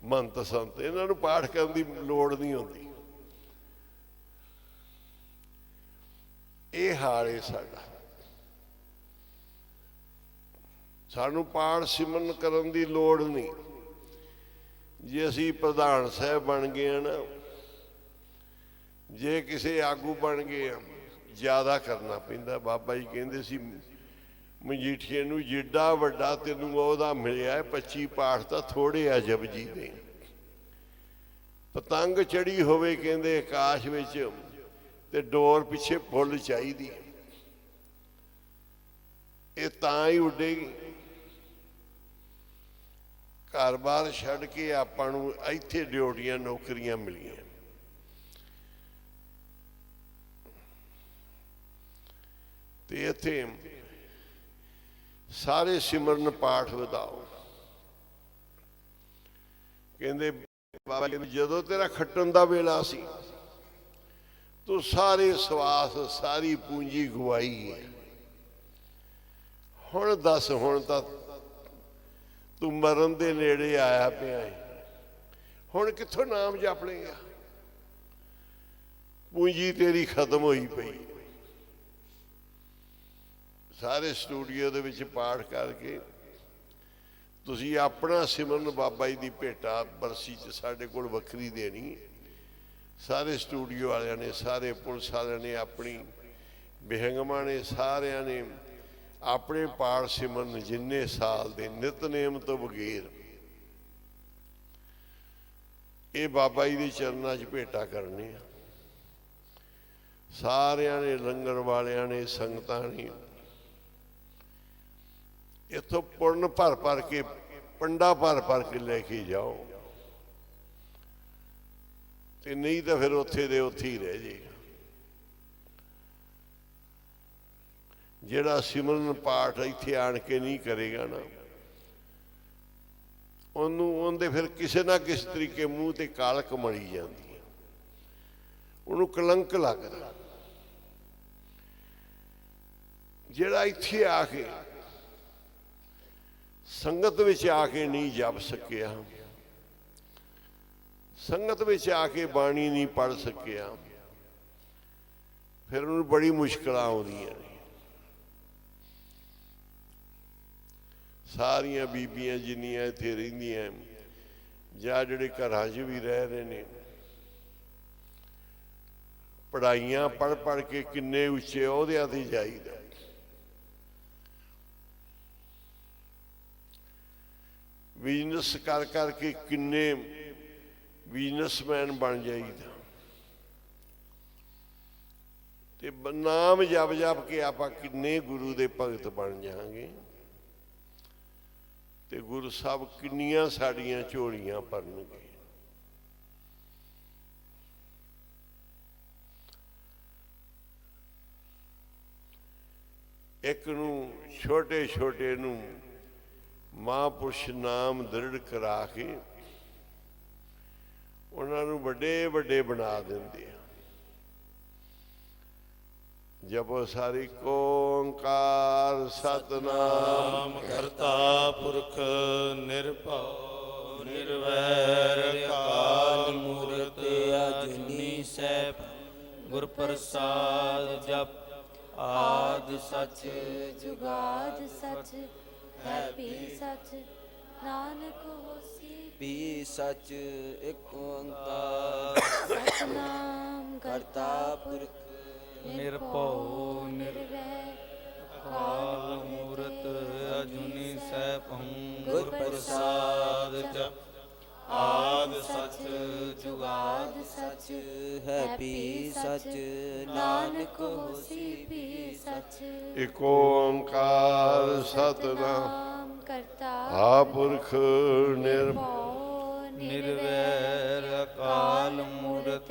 ਮੰਤ ਸੰਤ, ਇਹਨਾਂ ਨੂੰ ਪਾਠ ਕਰਨ ਦੀ ਲੋੜ ਨਹੀਂ ਹੁੰਦੀ। ਇਹ ਹਾਲ ਹੈ ਸਾਡਾ। ਸਾਨੂੰ ਪਾਠ ਸਿਮਰਨ ਕਰਨ ਦੀ ਲੋੜ ਨਹੀਂ। ਜੇ ਅਸੀਂ ਪ੍ਰਧਾਨ ਸਾਹਿਬ ਬਣ ਗਏ ਆ ਨਾ, ਜੇ ਕਿਸੇ ਆਗੂ ਬਣ ਗਏ ਆ, ਜ਼ਿਆਦਾ ਕਰਨਾ ਪੈਂਦਾ। ਬਾਬਾ ਜੀ ਕਹਿੰਦੇ ਸੀ ਮਜੀਠੀਏ ਨੂੰ, ਜਿੱਡਾ ਵੱਡਾ ਤੈਨੂੰ ਉਹਦਾ ਮਿਲਿਆ 25 ਪਾਠ ਤਾਂ ਥੋੜੇ ਆ ਜਪਜੀ ਦੇ। ਪਤੰਗ ਚੜੀ ਹੋਵੇ ਕਹਿੰਦੇ ਆਕਾਸ਼ ਵਿੱਚ ਤੇ ਡੋਰ ਪਿੱਛੇ ਫੁੱਲ ਚਾਹੀਦੀ, ਇਹ ਤਾਂ ਹੀ ਉੱਡੇਗੀ। ਘਰ-ਬਾਰ ਛੱਡ ਕੇ ਆਪਾਂ ਨੂੰ ਇੱਥੇ ਡਿਊਟੀਆਂ ਨੌਕਰੀਆਂ ਮਿਲੀਆਂ। ਤੇ ਇੱਥੇ ਸਾਰੇ ਸਿਮਰਨ ਪਾਠ ਵਧਾਓ। ਕਹਿੰਦੇ ਬਾਬਾ ਕਹਿੰਦੇ ਜਦੋਂ ਤੇਰਾ ਖੱਟਣ ਦਾ ਵੇਲਾ ਸੀ ਤੂੰ ਸਾਰੇ ਸਵਾਸ ਸਾਰੀ ਪੂੰਜੀ ਗਵਾਈ ਹੈ। ਹੁਣ ਦੱਸ, ਹੁਣ ਤਾਂ ਤੂੰ ਮਰਨ ਦੇ ਨੇੜੇ ਆਇਆ ਪਿਆ ਹੈ, ਹੁਣ ਕਿੱਥੋਂ ਨਾਮ ਜਪ ਲੇਗਾ? ਪੂੰਜੀ ਤੇਰੀ ਖਤਮ ਹੋਈ ਪਈ। ਸਾਰੇ ਸਟੂਡੀਓ ਦੇ ਵਿੱਚ ਪਾਠ ਕਰਕੇ ਤੁਸੀਂ ਆਪਣਾ ਸਿਮਰਨ ਬਾਬਾ ਜੀ ਦੀ ਭੇਟਾ ਬਰਸੀ 'ਚ ਸਾਡੇ ਕੋਲ ਵੱਖਰੀ ਦੇਣੀ। ਸਾਰੇ ਸਟੂਡੀਓ ਵਾਲਿਆਂ ਨੇ, ਸਾਰੇ ਪੁਲਿਸ ਵਾਲਿਆਂ ਨੇ, ਆਪਣੀ ਬਿਹੰਗਮਾਂ ਨੇ, ਸਾਰਿਆਂ ਨੇ ਆਪਣੇ ਪਾਠ ਸਿਮਰਨ ਜਿੰਨੇ ਸਾਲ ਦੇ ਨਿਤਨੇਮ ਤੋਂ ਬਗੈਰ ਇਹ ਬਾਬਾ ਜੀ ਦੇ ਚਰਨਾਂ 'ਚ ਭੇਟਾ ਕਰਨੀ ਆ। ਸਾਰਿਆਂ ਨੇ, ਲੰਗਰ ਵਾਲਿਆਂ ਨੇ, ਸੰਗਤਾਂ ਨੇ ਇੱਥੋਂ ਪੁਰਨ ਭਰ ਭਰ ਕੇ, ਪੰਡਾ ਭਰ ਭਰ ਕੇ ਲੈ ਕੇ ਜਾਓ, ਤੇ ਨਹੀਂ ਤਾਂ ਫਿਰ ਉੱਥੇ ਦੇ ਉੱਥੇ ਹੀ ਰਹਿ ਜਾਏਗਾ। ਜਿਹੜਾ ਸਿਮਰਨ ਪਾਠ ਇੱਥੇ ਆਣ ਕੇ ਨਹੀਂ ਕਰੇਗਾ ਨਾ, ਉਹਨੂੰ ਉਹਦੇ ਫਿਰ ਕਿਸੇ ਨਾ ਕਿਸੇ ਤਰੀਕੇ ਮੂੰਹ ਤੇ ਕਾਲਕ ਮੜੀ ਜਾਂਦੀ ਹੈ, ਉਹਨੂੰ ਕਲੰਕ ਲੱਗਦਾ। ਜਿਹੜਾ ਇੱਥੇ ਆ ਕੇ ਸੰਗਤ ਵਿੱਚ ਆ ਕੇ ਨਹੀਂ ਜਪ ਸਕਿਆ, ਸੰਗਤ ਵਿੱਚ ਆ ਕੇ ਬਾਣੀ ਨਹੀਂ ਪੜ੍ਹ ਸਕਿਆ, ਫਿਰ ਉਹਨੂੰ ਬੜੀ ਮੁਸ਼ਕਲਾਂ ਆਉਂਦੀਆਂ ਨੇ। ਸਾਰੀਆਂ ਬੀਬੀਆਂ ਜਿੰਨੀਆਂ ਇੱਥੇ ਰਹਿੰਦੀਆਂ ਜਾਂ ਜਿਹੜੇ ਘਰਾਂ 'ਚ ਵੀ ਰਹਿ ਰਹੇ ਨੇ, ਪੜ੍ਹਾਈਆਂ ਪੜ੍ਹ ਪੜ੍ਹ ਕੇ ਕਿੰਨੇ ਉੱਚੇ ਅਹੁਦਿਆਂ ਤੇ ਜਾਈਦਾ। ਬਿਜ਼ਨਸ ਕਰ ਕਰਕੇ ਕਿੰਨੇ ਬਿਜ਼ਨਸਮੈਨ ਬਣ ਜਾਈਦਾ। ਤੇ ਨਾਮ ਜਪ ਜਪ ਕੇ ਆਪਾਂ ਕਿੰਨੇ ਗੁਰੂ ਦੇ ਭਗਤ ਬਣ ਜਾਵਾਂਗੇ ਤੇ ਗੁਰੂ ਸਾਹਿਬ ਕਿੰਨੀਆਂ ਸਾਡੀਆਂ ਝੋਲੀਆਂ ਭਰਨਗੇ। ਇੱਕ ਨੂੰ ਛੋਟੇ ਛੋਟੇ ਨੂੰ ਮਹਾਂਪੁਰਸ਼ ਨਾਮ ਦ੍ਰਿੜ ਕਰਾ ਕੇ ਉਹਨਾਂ ਨੂੰ ਵੱਡੇ ਵੱਡੇ ਬਣਾ ਦਿੰਦੇ ਆ। ਜਪੋ ਸਾਰੀ ਓੰਕਾਰ ਸਤਨਾਮ ਕਰਤਾ ਪੁਰਖ ਨਿਰਭਉ ਨਿਰਵੈਰ ਅਕਾਲ ਮੂਰਤ ਅਜੂਨੀ ਸੈਭੰ ਗੁਰ ਪ੍ਰਸਾਦ ਜਪ ਆਦਿ ਸਚ ਜੁਗਾਦ ਸਚ ਹੈ ਵੀ ਸਚ ਨਾਨਕ ਹੋਸੀ ਵੀ ਸਚ। ਇਕ ਓੰਕਾਰ ਸਤਨਾਮ ਕਰਤਾ ਪੁਰਖ ਨਿਰਭਉ ਨਿਰਵੈਰ ਅਕਾਲ ਮੂਰਤ ਅਜੂਨੀ ਸੈਭੰ ਗੁਰ ਪ੍ਰਸਾਦ ਜਪ ਆਦ ਸਚ ਜੁਗਾਦ ਸਚ ਹੈ ਵੀ ਸਚ। ਨਾਨਕ ਹੋਸੀ ਵੀ ਸਚ। ਇਕ ਓੰਕਾਰ ਸਤਨਾਮ ਕਰਤਾ ਆਪੁਰਖ ਨਿਰਭਉ ਨਿਰਵੈਰ ਅਕਾਲ ਮੂਰਤ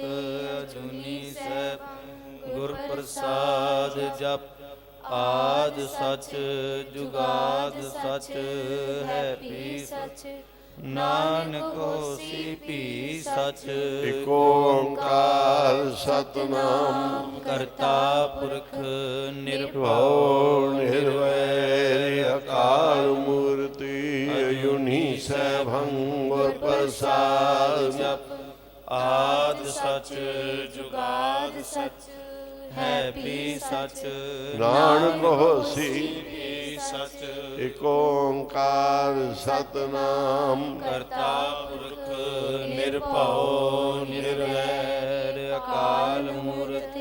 ਅਜੂਨੀ ਸੈਭੰ ਗੁਰ ਪ੍ਰਸਾਦ ਜਪ ਆਦਿ ਸਚ ਜੁਗਾਦ ਸਚ ਹੈ ਵੀ ਸਚ। ਨਾਨਕ ਹੋਸੀ ਵੀ ਸਚ। ਇਕ ਓੰਕਾਰ ਸਤਨਾਮ ਕਰਤਾ ਪੁਰਖ ਨਿਰਭਉ ਨਿਰਵੈਰ ਅਕਾਲ ਮੂਰਤੀ ਅਜੂਨੀ ਸੈਭੰ ਗੁਰ ਪ੍ਰਸਾਦ ਜਪ ਆਦ ਸਚ ਜੁਗਾਦ ਸਚ ਹੈ ਵੀ ਸਚ। ਨਾਨਕ ਹੋਸੀ ਵੀ ਸਚ ਇਕ ਓੰਕਾਰ ਸਤਨਾਮ ਕਰਤਾ ਪੁਰਖ ਨਿਰਭਉ ਨਿਰਵੈਰ ਅਕਾਲ ਮੂਰਤ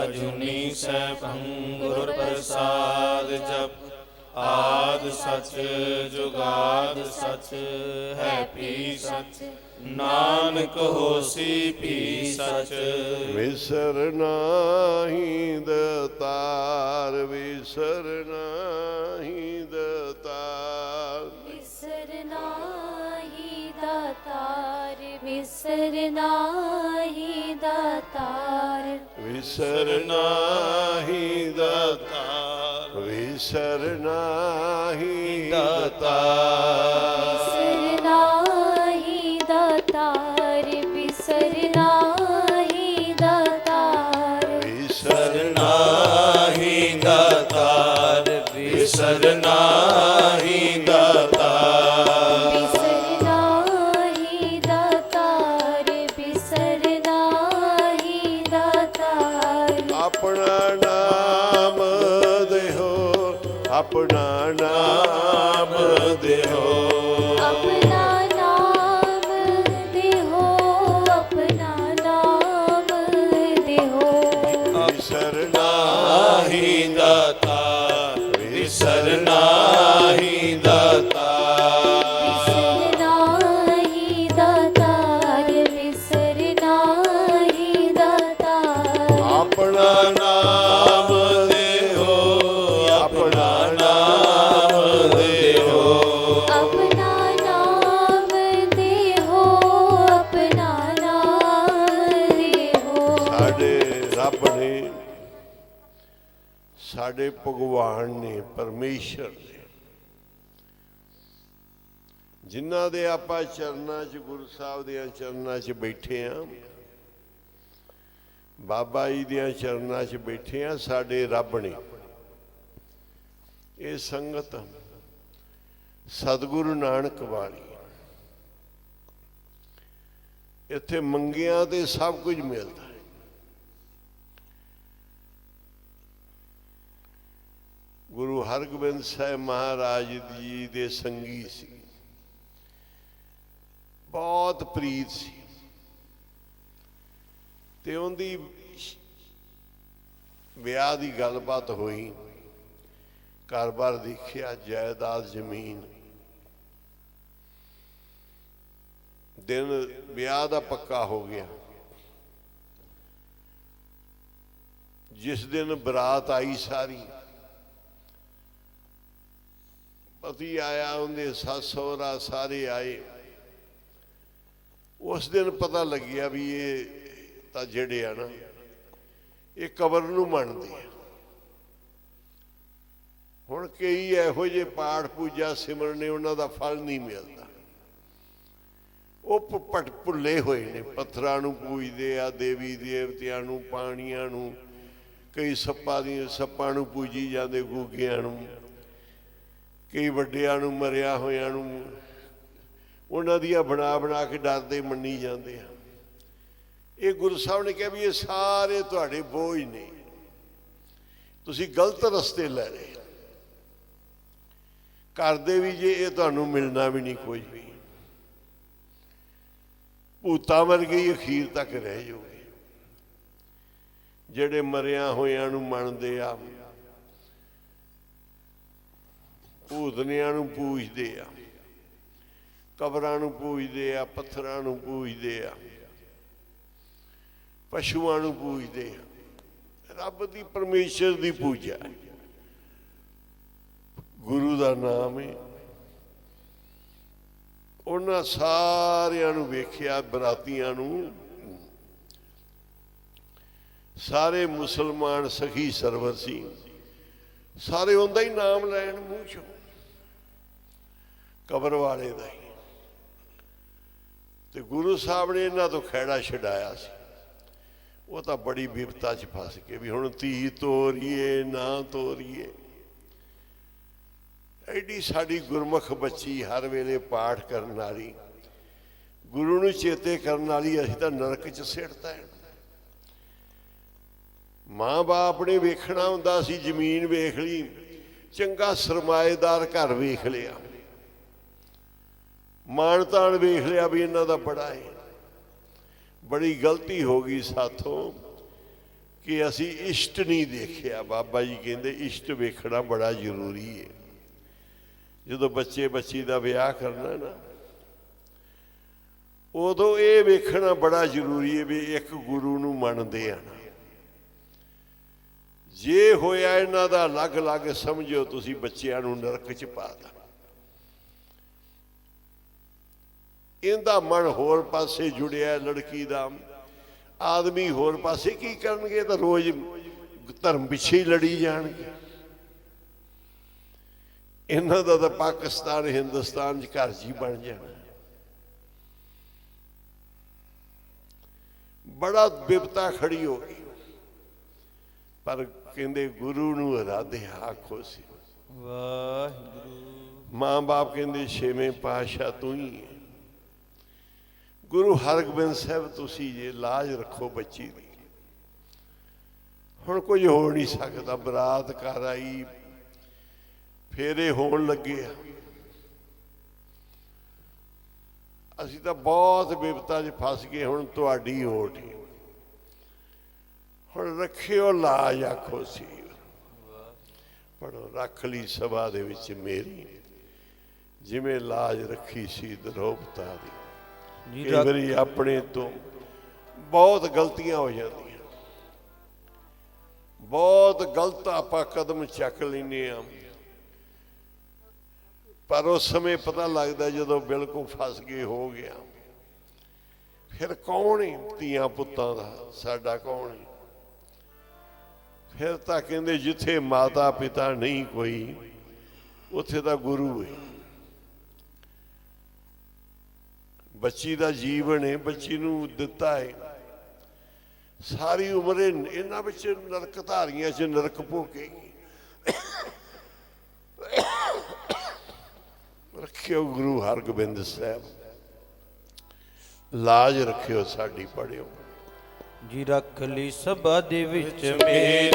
ਅਜੂਨੀ ਸੈਭੰ ਗੁਰ ਪ੍ਰਸਾਦ ਜਪ ਆਦ ਸਚ ਜੁਗਾਦ ਸਚ ਹੈ ਵੀ ਸਚ। ਨਾਨਕ ਹੋਸੀ ਵੀ ਸਚ। ਵਿਸਰ ਨਾਹੀ ਦਤਾਰ ਵਿਸਰ ਨਾਹੀ ਦਤਾਰ ਵਿਸਰ ਨਾਹੀ ਦਾਤਾਰ ਵਿਸਰ ਨਾਹੀ ਦਾਤਾਰ ਵਿਸਰ ਨਾਹੀ ਦਤਾਰ ਵਿਸਰ ਨਾਹੀ ਦਤਾਰ ਵਿਸਰ ਨਾਹੀ ਦਾਤਾਰ ਵਿਸਰ ਨਾਹੀ ਦਾਤਾਰ ਵਿਸਰ ਨਾਹੀ ਦਾਤਾਰ ਵਿਸਰ ਨਾਹੀ ਦਾਤਾਰ ਵਿਸਰ ਨਾਹੀ ਦਾਤਾਰ ਵਿਸਰ ਨਾਹੀ ਦਾਤਾਰ ਆਪਣਾ ਨਾਮ ਦੇਹੋ ਆਪਣਾ ਨਾਮ ਦੇਹੋ ਆਪਣਾ ਨਾਮ ਦੇਹੋ ਆਪਣਾ ਨਾਮ ਦੇਹੋ ਵਿਸਰ ਨਾਹੀ ਦਾਤਾਰ ਵਿਸਰ ਨਾਹੀ ਦਾਤਾਰ ਵਿਸਰ ਨਾਹੀ ਦਾਤਾਰ ਵਿਸਰ ਨਾਹੀ ਦਾਤਾਰ ਆਪਣਾ ਨਾਮ ਦੇਹੋ ਆਪਣਾ ਨਾਮ ਦੇਹੋ ਆਪਣਾ ਨਾਮ ਦੇਹੋ ਆਪਣਾ ਨਾਮ ਦੇਹੋ ਸਾਡੇ ਰੱਬ ਨੇ ਸਾਡੇ ਭਗਵਾਨ ਨੇ ਪਰਮੇਸ਼ਰ ਨੇ ਜਿਨ੍ਹਾਂ ਦੇ ਆਪਾਂ ਚਰਨਾਂ 'ਚ ਗੁਰੂ ਸਾਹਿਬ ਦੇ ਚਰਨਾਂ 'ਚ ਬੈਠੇ ਆ ਬਾਬਾ ਜੀ ਦੀਆਂ ਚਰਨਾਂ 'ਚ ਬੈਠੇ ਆ ਸਾਡੇ ਰੱਬ ਨੇ ਇਹ ਸੰਗਤ ਸਤਿਗੁਰੂ ਨਾਨਕ ਵਾਲੀ ਇੱਥੇ ਮੰਗਿਆਂ ਤੇ ਸਭ ਕੁਝ ਮਿਲਦਾ ਹੈ। ਗੁਰੂ ਹਰਗੋਬਿੰਦ ਸਾਹਿਬ ਮਹਾਰਾਜ ਜੀ ਦੇ ਸੰਗੀ ਸੀ ਬਹੁਤ ਪ੍ਰੀਤ ਸੀ ਤੇ ਉਹਦੀ ਵਿਆਹ ਦੀ ਗੱਲਬਾਤ ਹੋਈ ਘਰ-ਬਾਰ ਦੇਖਿਆ ਜਾਇਦਾਦ ਜ਼ਮੀਨ ਦਿਨ ਵਿਆਹ ਦਾ ਪੱਕਾ ਹੋ ਗਿਆ ਜਿਸ ਦਿਨ ਬਰਾਤ ਆਈ ਸਾਰੀ, ਪਤੀ ਆਇਆ, ਉਹਦੇ ਸੱਸ ਸਹੁਰਾ ਸਾਰੇ ਆਏ। ਉਸ ਦਿਨ ਪਤਾ ਲੱਗਿਆ ਵੀ ਇਹ ਤਾਂ ਜਿਹੜੇ ਆ ਨਾ, ਇਹ ਕਬਰ ਨੂੰ ਮੰਨਦੇ ਆ। ਹੁਣ ਕਈ ਇਹੋ ਜਿਹੇ ਪਾਠ ਪੂਜਾ ਸਿਮਰਨ ਨੇ, ਉਹਨਾਂ ਦਾ ਫਲ ਨਹੀਂ ਮਿਲਦਾ। ਉਹ ਪਟ ਭੁੱਲੇ ਹੋਏ ਨੇ, ਪੱਥਰਾਂ ਨੂੰ ਪੂਜਦੇ ਆ, ਦੇਵੀ ਦੇਵਤਿਆਂ ਨੂੰ, ਪਾਣੀਆਂ ਨੂੰ, ਕਈ ਸੱਪਾਂ ਨੂੰ ਪੂਜੀ ਜਾਂਦੇ, ਗੂਗਿਆਂ ਨੂੰ, ਕਈ ਵੱਡਿਆਂ ਨੂੰ, ਮਰਿਆ ਹੋਇਆਂ ਨੂੰ, ਉਹਨਾਂ ਦੀਆਂ ਬਣਾ ਬਣਾ ਕੇ ਡਰਦੇ ਮੰਨੀ ਜਾਂਦੇ ਆ। ਇਹ ਗੁਰੂ ਸਾਹਿਬ ਨੇ ਕਿਹਾ ਵੀ ਇਹ ਸਾਰੇ ਤੁਹਾਡੇ ਬੋਝ ਨੇ, ਤੁਸੀਂ ਗਲਤ ਰਸਤੇ ਲੈ ਰਹੇ। ਕਰਦੇ ਵੀ ਜੇ ਇਹ ਤੁਹਾਨੂੰ ਮਿਲਣਾ ਵੀ ਨਹੀਂ ਕੁਝ ਵੀ, ਭੂਤਾਂ ਵਰਗੇ ਹੀ ਅਖੀਰ ਤੱਕ ਰਹਿ ਜਾਓਗੇ। ਜਿਹੜੇ ਮਰਿਆਂ ਹੋਇਆਂ ਨੂੰ ਮੰਨਦੇ ਆ, ਭੂਤਨਿਆਂ ਨੂੰ ਪੂਜਦੇ ਆ, ਕਬਰਾਂ ਨੂੰ ਪੂਜਦੇ ਆ, ਪੱਥਰਾਂ ਨੂੰ ਪੂਜਦੇ ਆ, ਪਸ਼ੂਆਂ ਨੂੰ ਪੂਜਦੇ ਆ। ਰੱਬ ਦੀ, ਪਰਮੇਸ਼ਰ ਦੀ ਪੂਜਾ, ਗੁਰੂ ਦਾ ਨਾਮ ਹੈ। ਉਹਨਾਂ ਸਾਰਿਆਂ ਨੂੰ ਵੇਖਿਆ, ਬਰਾਤੀਆਂ ਨੂੰ, ਸਾਰੇ ਮੁਸਲਮਾਨ ਸਖੀ ਸਰਵਰ ਸੀ, ਸਾਰੇ ਉਹਦਾ ਹੀ ਨਾਮ ਲੈਣ ਮੂੰਹ ਚੋਂ, ਕਬਰ ਵਾਲੇ ਦਾ ਹੀ। ਤੇ ਗੁਰੂ ਸਾਹਿਬ ਨੇ ਇਹਨਾਂ ਤੋਂ ਖਹਿੜਾ ਛਡਾਇਆ ਸੀ। ਉਹ ਤਾਂ ਬੜੀ ਵਿਪਤਾ 'ਚ ਫਸ ਕੇ ਵੀ ਹੁਣ ਧੀ ਤੋਰੀਏ ਨਾ ਤੋਰੀਏ। ਐਡੀ ਸਾਡੀ ਗੁਰਮੁਖ ਬੱਚੀ, ਹਰ ਵੇਲੇ ਪਾਠ ਕਰਨ ਵਾਲੀ, ਗੁਰੂ ਨੂੰ ਚੇਤੇ ਕਰਨ ਵਾਲੀ, ਅਸੀਂ ਤਾਂ ਨਰਕ 'ਚ ਸਿੱਟਦਾ ਹੈ। ਮਾਂ ਬਾਪ ਨੇ ਵੇਖਣਾ ਹੁੰਦਾ ਸੀ, ਜ਼ਮੀਨ ਵੇਖ ਲਈ, ਚੰਗਾ ਸਰਮਾਏਦਾਰ ਘਰ ਵੇਖ ਲਿਆ, ਮਾਣ ਤਾਣ ਵੇਖ ਲਿਆ ਵੀ ਇਹਨਾਂ ਦਾ ਬੜਾ ਹੈ। ਬੜੀ ਗਲਤੀ ਹੋ ਗਈ ਸਾਥੋਂ ਕਿ ਅਸੀਂ ਇਸ਼ਟ ਨਹੀਂ ਦੇਖਿਆ। ਬਾਬਾ ਜੀ ਕਹਿੰਦੇ ਇਸ਼ਟ ਵੇਖਣਾ ਬੜਾ ਜ਼ਰੂਰੀ ਹੈ। ਜਦੋਂ ਬੱਚੇ ਬੱਚੀ ਦਾ ਵਿਆਹ ਕਰਨਾ ਨਾ, ਉਦੋਂ ਇਹ ਵੇਖਣਾ ਬੜਾ ਜ਼ਰੂਰੀ ਹੈ ਵੀ ਇੱਕ ਗੁਰੂ ਨੂੰ ਮੰਨਦੇ ਆ ਨਾ। ਜੇ ਹੋਇਆ ਇਹਨਾਂ ਦਾ ਅਲੱਗ ਅਲੱਗ, ਸਮਝੋ ਤੁਸੀਂ ਬੱਚਿਆਂ ਨੂੰ ਨਰਕ 'ਚ ਪਾ ਤਾ। ਇਹਦਾ ਮਨ ਹੋਰ ਪਾਸੇ ਜੁੜਿਆ, ਲੜਕੀ ਦਾ, ਆਦਮੀ ਹੋਰ ਪਾਸੇ। ਕੀ ਕਰਨਗੇ? ਤਾਂ ਰੋਜ਼ ਧਰਮ ਪਿੱਛੇ ਹੀ ਲੜੀ ਜਾਣਗੇ। ਇਹਨਾਂ ਦਾ ਤਾਂ ਪਾਕਿਸਤਾਨ ਹਿੰਦੁਸਤਾਨ 'ਚ ਘਰ 'ਚ ਹੀ ਬਣ ਜਾਣਾ। ਬੜਾ ਬਿਪਤਾ ਖੜੀ ਹੋ ਗਈ। ਪਰ ਕਹਿੰਦੇ ਗੁਰੂ ਨੂੰ ਇਰਾਦੇ ਆਖੋ ਸੀ। ਵਾਹਿਗੁਰੂ। ਮਾਂ ਬਾਪ ਕਹਿੰਦੇ ਛੇਵੇਂ ਪਾਤਸ਼ਾਹ ਤੂੰ ਹੀ ਹੈ। ਗੁਰੂ ਹਰਗੋਬਿੰਦ ਸਾਹਿਬ ਤੁਸੀਂ ਜੇ ਲਾਜ ਰੱਖੋ ਬੱਚੀ ਦੀ। ਹੁਣ ਕੁਝ ਹੋ ਨਹੀਂ ਸਕਦਾ। ਬਰਾਤ ਘਰ ਆਈ, ਫੇਰੇ ਹੋਣ ਲੱਗੇ ਆ। ਅਸੀਂ ਤਾਂ ਬਹੁਤ ਬਿਪਤਾ 'ਚ ਫਸ ਗਏ। ਹੁਣ ਤੁਹਾਡੀ ਹੋਠ, ਹੁਣ ਰੱਖਿਓ ਲਾਜ ਆਖੋ ਸੀ। ਪੜੋ, ਰੱਖ ਲਈ ਸਭਾ ਦੇ ਵਿੱਚ ਮੇਰੀ, ਜਿਵੇਂ ਲਾਜ ਰੱਖੀ ਸੀ ਦਰੋਪਤਾ ਦੀ। ਕਈ ਵਾਰੀ ਆਪਣੇ ਤੋਂ ਬਹੁਤ ਗਲਤੀਆਂ ਹੋ ਜਾਂਦੀਆਂ, ਬਹੁਤ ਗਲਤ ਆਪਾਂ ਕਦਮ ਚੱਕ ਲੈਂਦੇ ਹਾਂ। ਪਰ ਉਸ ਸਮੇਂ ਪਤਾ ਲੱਗਦਾ ਜਦੋਂ ਬਿਲਕੁਲ ਫਸ ਗਏ, ਹੋ ਗਿਆ। ਫਿਰ ਕੌਣ ਹੈ ਧੀਆਂ ਪੁੱਤਾਂ ਦਾ? ਸਾਡਾ ਕੌਣ ਹੈ? ਫਿਰ ਤਾਂ ਕਹਿੰਦੇ ਜਿੱਥੇ ਮਾਤਾ ਪਿਤਾ ਨਹੀਂ ਕੋਈ, ਉੱਥੇ ਤਾਂ ਗੁਰੂ ਹੈ। ਬੱਚੀ ਦਾ ਜੀਵਨ ਹੈ, ਬੱਚੀ ਨੂੰ ਦਿੱਤਾ ਹੈ। ਸਾਰੀ ਉਮਰ ਇਹਨਾਂ ਵਿੱਚ ਨਰਕ ਧਾਰੀਆਂ 'ਚ ਨਰਕ ਭੋਗੇਗੀ। ਰੱਖਿਓ ਗੁਰੂ ਹਰਗੋਬਿੰਦ ਸਾਹਿਬ, ਲਾਜ ਰੱਖਿਓ ਸਾਡੀ। ਪੜਿਓ ਜੀ ਰੱਖ ਲਈ ਸਭਾ ਦੇ ਵਿੱਚ ਮੇਰੀ,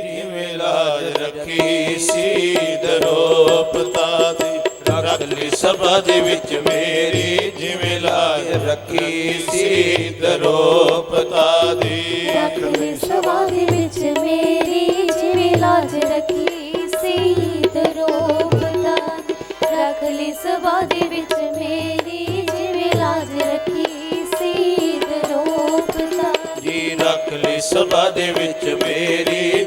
ਜਿਵੇਂ ਲਾਜ ਰੱਖੀ ਸੀ ਦਰੋਪਤਾ ਦੀ। ਰੱਖ ਲਈ ਸਭਾ ਦੇ ਵਿੱਚ ਮੇਰੀ, ਜਿਵੇਂ ਲਾਜ ਰੱਖੀ ਸੀ ਦਰੋਪਤਾ ਦੀ। ਰੱਖ ਲਈ ਸਭਾ ਦੇ ਵਿੱਚ ਮੇਰੀ, ਜਿਵੇਂ ਲਾਜ ਰੱਖੀ ਸੀ ਦਰੋਪਤਾ ਦੀ। ਰੱਖ ਲਈ ਸਭਾ ਦੇ ਵਿੱਚ ਮੇਰੀ, ਜਿਵੇਂ ਲਾਜ ਰੱਖੀ ਸੀ ਦਰੋਪਤਾ ਦੀ। ਜੀ ਰੱਖ ਲਈ ਸਭਾ ਦੇ ਵਿੱਚ ਮੇਰੀ,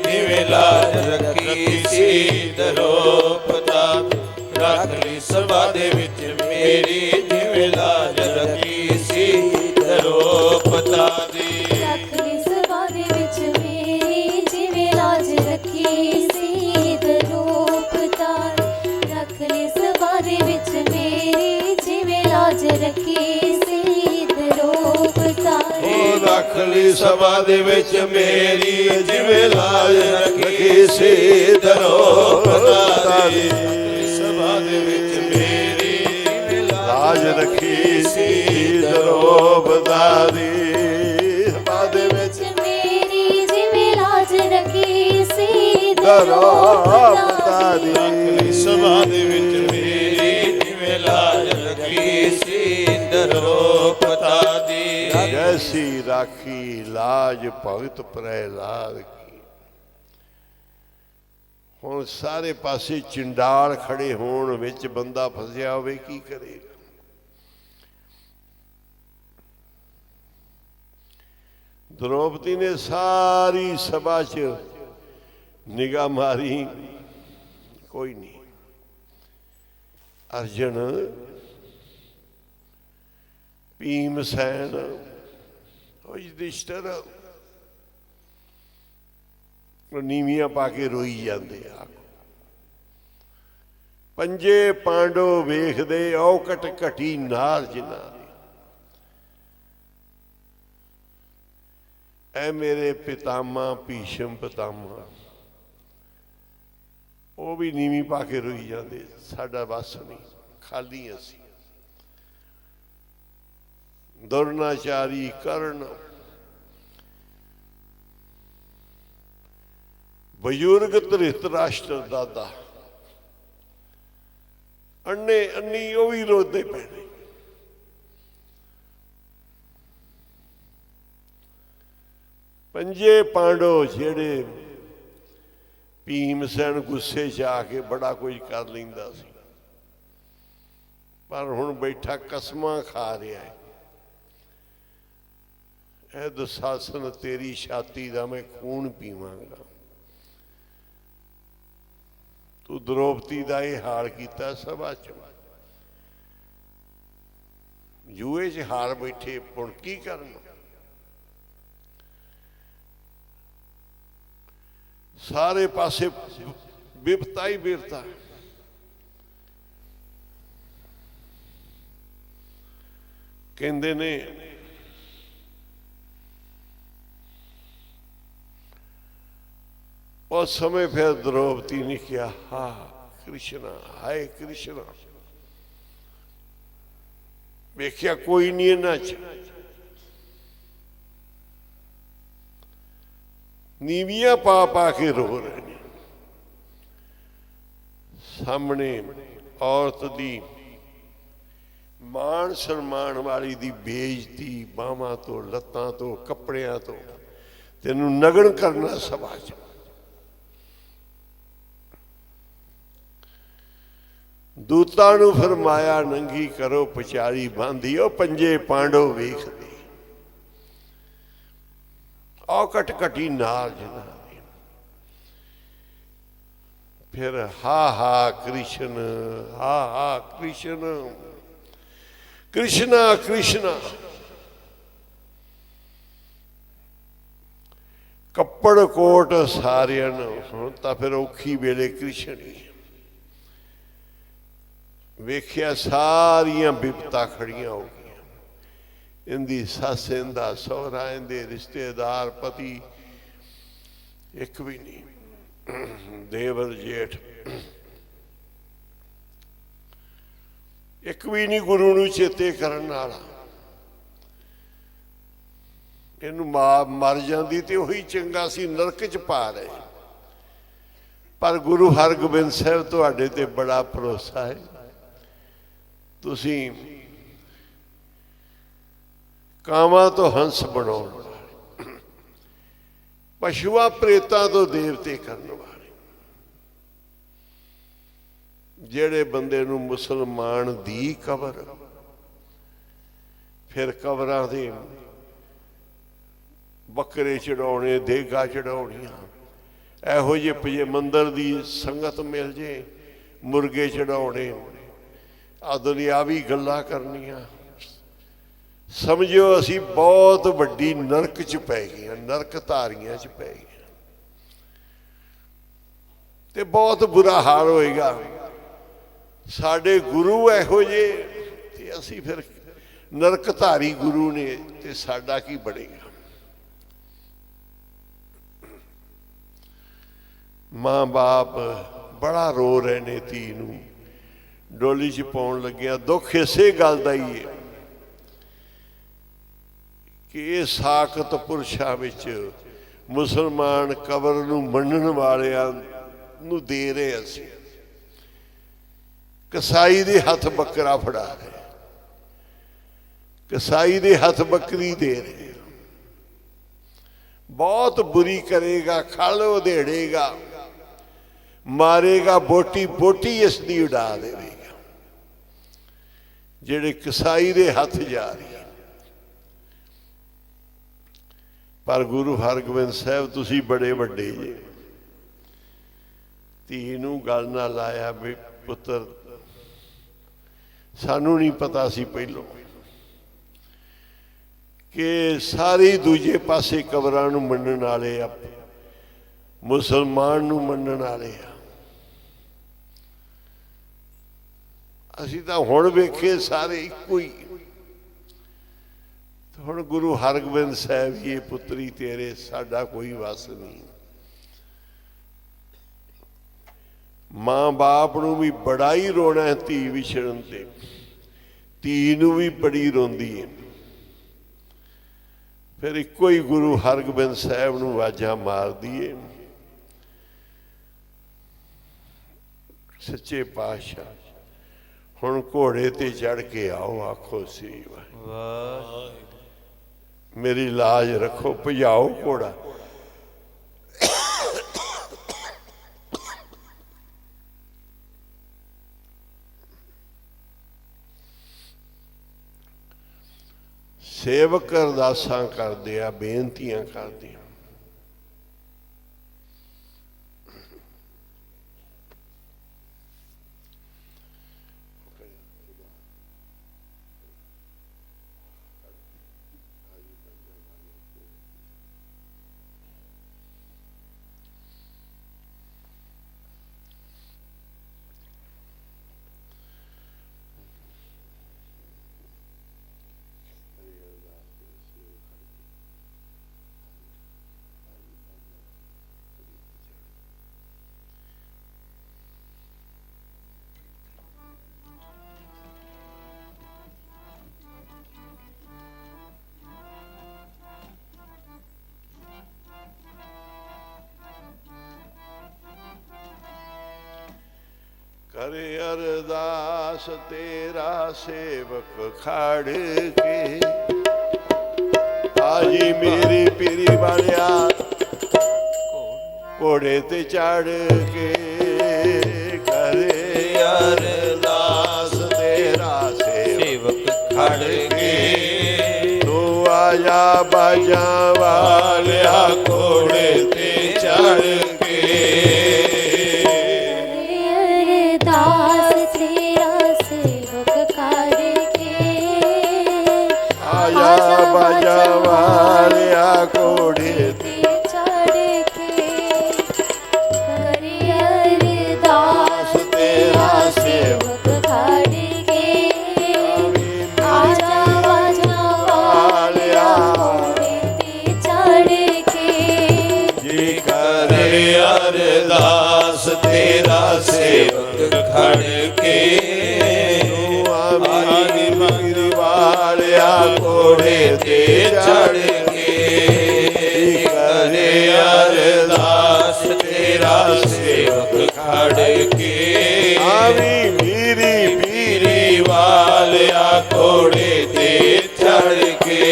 ਜਿਵੇਂ ਲਾਜ ਰੱਖੀ ਸੀ ਦਰੋਪਤਾ ਰੱਖ ਲਈ ਸਭਾ ਦੇ ਵਿੱਚ ਮੇਰੀ ਜਿਵੇਂ ਲਾਜ ਰੱਖੀ ਸੀ ਦਰੋਪਤਾ ਦੀ ਰੱਖ ਲਈ ਸਭਾ ਦੇ ਵਿੱਚ ਮੇਰੀ ਜਿਵੇਂ ਲਾਜ ਰੱਖੀ ਸੀ ਦਰੋਪਤਾ ਰੱਖ ਲਈ ਸਭਾ ਦੇ ਵਿੱਚ ਮੇਰੀ ਜਿਵੇਂ ਲਾਜ ਰੱਖੀ ਸੀ ਦਰੋਪਤਾ ਉਹ ਰੱਖ ਲਈ ਸਭਾ ਦੇ ਵਿੱਚ ਮੇਰੀ ਜਿਵੇਂ ਲਾਜ ਰੱਖੀ ਸੀ ਦਰੋਪਤਾ ਦੀ ਸਭਾ ਦੇ ਵਿੱਚ ਮੇਰੀ ਜਿਵੇਂ ਲਾਜ ਰੱਖੀ ਸੀ ਦਰੋਪਤਾ ਦੀ ਸਭਾ ਦੇ ਵਿੱਚ ਮੇਰੀ ਜਿਵੇਂ ਲਾਜ ਰੱਖੀ ਸੀ ਦਰੋਪਤਾ ਦੀ ਸਭਾ ਦੇ ਵਿੱਚ ਮੇਰੀ ਜਿਵੇਂ ਲਾਜ ਰੱਖੀ ਸੀ ਦਰੋਪਤਾ ਦੀ ਜੈਸੀ ਰਾਖੀ ਲਾਜ ਭਗਤ ਪ੍ਰਹਿਲਾਦ ਕੀ। ਹੁਣ ਸਾਰੇ ਪਾਸੇ ਚੰਡਾਲ ਖੜੇ ਹੋਣ ਵਿੱਚ ਬੰਦਾ ਫਸਿਆ ਹੋਵੇ ਕੀ ਕਰੇਗਾ। द्रौपदी ने सारी सभा च निगाह मारी, कोई नहीं। अर्जुन, भीमसैन, युधिष्ठिर नीवियां पाके रोई जाते आ। पंजे पांडव वेखदे औकट घटी नार जिन्हां दी। ऐ मेरे पितामा भीष्म पितामा वो भी नीवी पा के रोई जाते, साडा बस नहीं, खाली असी। द्रोणाचारी, कर्ण, बजुर्ग धृतराष्ट्र दादा, अन्ने अन्नी वो भी रोते पैने। पंजे पांडव जेड़े भीमसैन गुस्से च आके बड़ा कुछ कर लेंदा सी, पर हुण बैठा कसमां खा रहा है। ऐ दुशासन तेरी छाती दा मैं खून पीवांगा। तू द्रौपदी दा ये हाल कीता सभा च, जुए च हार बैठे, हुण की करना। सारे पासे विपता ही विपता। कहंदे ने उस समय फिर द्रौपदी ने किया, हा कृष्णा, हाय कृष्णा। वेख्या कोई नहीं इन्हां च, नीवियां पा पा के रो रहे हैं। सामने औरत दी मान सन्मान वाली दी बेइज्जती, बाहां तो लत्तां तो कपड़ियां तो तेनू नगन करना सभा च। दूतां नू फरमाया नंगी करो पचारी बांधी, ओ पंजे पांडव वेखदे औकट घटी नार जिन्हां दी। फिर हा हा कृष्ण, हा हा कृष्ण, कृष्णा कृष्णा। कपड़ कोट सारियां हुण तां फिर औखी वेले कृष्ण ही। वेख्या सारियां बिपता खड़ियां हो गई। इंदी सस, इंदा सौहरा, इंदे रिश्तेदार, पति एक भी नहीं। देवर जेठ एक भी नहीं गुरु नूं चेते करन वाला। इनू मां मर जाती तो उही चंगा सी, नरक च पा रहे। पर गुरु हरगोबिंद साहब तुहाडे ते बड़ा भरोसा है। तुसी कावां तो हंस बनाउण वाले, पशुआं प्रेतां तो देवते करने वाले। जेड़े बंदे नूं मुसलमान दी कबर, फिर कबरां दे बकरे चढ़ाने, देगा चढ़ाउणियां, ਇਹੋ ਜਿਹੇ ਮੰਦਰ ਦੀ ਸੰਗਤ ਮਿਲ ਜੇ, ਮੁਰਗੇ ਚੜਾਉਣੇ, ਆ ਦੁਨਿਆਵੀ ਗੱਲਾਂ ਕਰਨੀਆਂ, ਸਮਝਿਓ ਅਸੀਂ ਬਹੁਤ ਵੱਡੀ ਨਰਕ 'ਚ ਪੈ ਗਏ, ਨਰਕ ਧਾਰੀਆਂ 'ਚ ਪੈ ਗਏ ਤੇ ਬਹੁਤ ਬੁਰਾ ਹਾਲ ਹੋਏਗਾ। ਸਾਡੇ ਗੁਰੂ ਇਹੋ ਜਿਹੇ ਤੇ ਅਸੀਂ ਫਿਰ ਨਰਕ ਧਾਰੀ ਗੁਰੂ ਨੇ ਤੇ ਸਾਡਾ ਕੀ ਬਣੇਗਾ। ਮਾਂ ਬਾਪ ਬੜਾ ਰੋ ਰਹੇ ਨੇ ਧੀ ਨੂੰ ਡੋਲੀ 'ਚ ਪਾਉਣ ਲੱਗਿਆ। ਦੁੱਖ ਇਸੇ ਗੱਲ ਦਾ ਹੀ ਹੈ ਕਿ ਇਹ ਸਾਖਤ ਪੁਰਸ਼ਾਂ ਵਿੱਚ ਮੁਸਲਮਾਨ ਕਬਰ ਨੂੰ ਮੰਨਣ ਵਾਲਿਆਂ ਨੂੰ ਦੇ ਰਹੇ ਅਸੀਂ, ਕਸਾਈ ਦੇ ਹੱਥ ਬੱਕਰਾ ਫੜਾ ਰਹੇ, ਕਸਾਈ ਦੇ ਹੱਥ ਬੱਕਰੀ ਦੇ ਰਹੇ। ਬਹੁਤ ਬੁਰੀ ਕਰੇਗਾ, ਖਲ ਉਧੇੜੇਗਾ, ਮਾਰੇਗਾ, ਬੋਟੀ ਬੋਟੀ ਇਸ ਦੀ ਉਡਾ ਦੇਵੇਗਾ ਜਿਹੜੇ ਕਸਾਈ ਦੇ ਹੱਥ ਜਾ ਰਹੀ ਹੈ। ਪਰ ਗੁਰੂ ਹਰਗੋਬਿੰਦ ਸਾਹਿਬ ਤੁਸੀਂ ਬੜੇ ਵੱਡੇ ਜੀ, ਧੀ ਨੂੰ ਗੱਲ ਨਾ ਲਾਇਆ ਵੀ ਪੁੱਤਰ, ਸਾਨੂੰ ਨਹੀਂ ਪਤਾ ਸੀ ਪਹਿਲੋਂ ਕਿ ਸਾਰੇ ਦੂਜੇ ਪਾਸੇ ਕਬਰਾਂ ਨੂੰ ਮੰਨਣ ਵਾਲੇ ਆ, ਮੁਸਲਮਾਨ ਨੂੰ ਮੰਨਣ ਵਾਲੇ ਆ। ਅਸੀਂ ਤਾਂ ਹੁਣ ਵੇਖੇ ਸਾਰੇ ਇੱਕੋ ਹੀ। ਹੁਣ ਗੁਰੂ ਹਰਗੋਬਿੰਦ ਸਾਹਿਬ ਜੀ, ਪੁੱਤਰੀ ਤੇਰੇ ਸਾਡਾ ਕੋਈ ਵਸ ਨਹੀਂ। ਮਾਂ ਬਾਪ ਨੂੰ ਵੀ ਬੜਾ ਹੀ ਰੋਣਾ ਹੈ ਧੀ ਵਿਛੜਨ ਤੇ, ਧੀ ਨੂੰ ਵੀ ਬੜੀ ਰੋਂਦੀ ਹੈ। ਫਿਰ ਇੱਕੋ ਹੀ ਗੁਰੂ ਹਰਗੋਬਿੰਦ ਸਾਹਿਬ ਨੂੰ ਆਵਾਜ਼ਾਂ ਮਾਰਦੀ ਹੈ, ਸੱਚੇ ਪਾਤਸ਼ਾਹ ਹੁਣ ਘੋੜੇ ਤੇ ਚੜ ਕੇ ਆਓ, ਆਖੋ ਸ੍ਰੀ ਵਾਹਿਗੁਰੂ, ਮੇਰੀ ਲਾਜ ਰੱਖੋ, ਭਜਾਓ ਘੋੜਾ। ਸੇਵਕ ਅਰਦਾਸਾਂ ਕਰਦੇ ਆ, ਬੇਨਤੀਆਂ ਕਰਦੇ ਆ। करे अरदास तेरा सेवक खड़ के, आजी मेरी पीरी वालिया घोड़े ते चढ़ के। करे अरदास तेरा सेवक खड़ के, तू आजा बाजा वालिया घोड़े ते चढ़ के। बाजा वालिया घोड़े ते चढ़ के, करे अरदास तेरा सेवक खड़ के, आजा बाजा वालिया घोड़े ते चढ़ के। जी करे अरदास तेरा सेवक खड़ के, घोड़े ते चढ़ के। करे अरदास तेरा सेवक खड़ के, आवी मेरी पीरी वालिया घोड़े ते चढ़ के।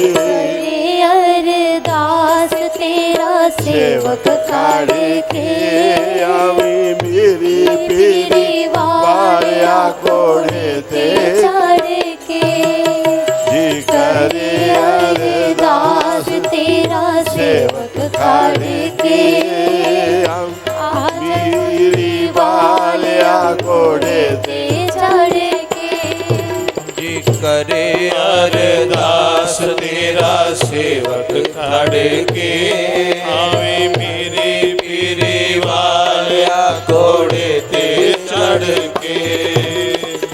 करे अरदास तेरा सेवक खड़ के, आवी मेरी पीरी वालिया घोड़े ते चढ़ के। करे अरदास तेरा सेवक खड़ के, ਮੀਰੀ ਵਾਲਿਆ ਘੋੜੇ ਤੇ ਚੜ ਕੇ ਜੀ ਕਰੇ ਅਰਦਾਸ ਤੇਰਾ ਸੇਵਕ ਖੜ ਕੇ ਆਵੇ ਮੇਰੇ ਪੀਰੇ ਵਾਲਿਆ ਘੋੜੇ ਤੇ ਚੜ ਕੇ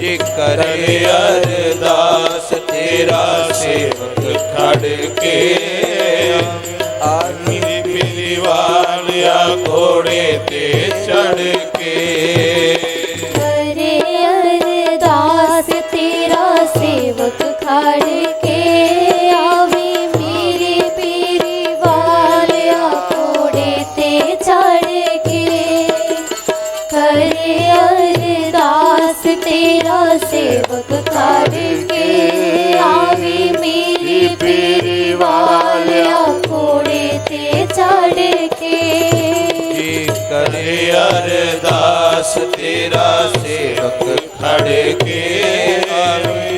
ਜੀ ਕਰੇ ਅਰਦਾਸ ਤੇਰਾ ਸੇਵਕ ਖੜ ਕੇ ਆਵੇ ਮੇਰੇ ਵਾਲਿਆ ਘੋੜੇ ਤੇ ਚੜ ਕੇ ਕਰੇ ਅਰਦਾਸ ਤੇਰਾ ਸੇਵਕ ਖੜ ਕੇ ਆਵੇ ਮੇਰੇ ਪੀਰੀ ਵਾਲਿਆ ਘੋੜੇ ਤੇ ਚੜ ਕੇ ਕਰੇ ਅਰਦਾਸ ਤੇਰਾ ਸੇਵਕ ਖੜ ਕੇ ਆਵੇ ਮੇਰੇ ਪੀਰੀ ਵਾਲਿਆ ਘੋੜੇ ਤੇ ਚੜ ਕੇ ਜੀ ਕਰੇ ਅਰਦਾਸ ਤੇਰਾ ਸੇਵਕ ਖੜ ਕੇ ਆਵੇ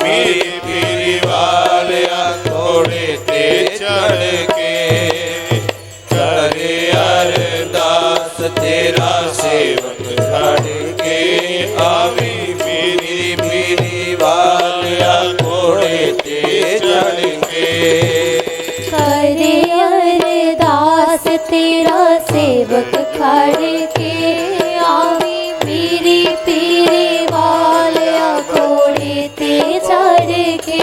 ਮੇਰੇ ਪੀਰੀ ਵਾਲਿਆ ਘੋੜੇ ਤੇ ਚੜ ਕੇ ਕਰੇ ਅਰਦਾਸ ਤੇਰਾ ਸੇਵਕ ਖੜ ਕੇ ਆਵੇ ਮੇਰੀ ਪੀਰੀ ਵਾਲਿਆ ਘੋੜੇ ਤੇ ਚੜ ਕੇ ਕਰੇ ਅਰਦਾਸ ਤੇਰਾ ਸੇਵਕ ਖੜ ਕੇ ਆਵੇ ਮੇਰੀ ਪੀਰੀ ਵਾਲਿਆ ਘੋੜੇ ਤੇ ਚੜ ਕੇ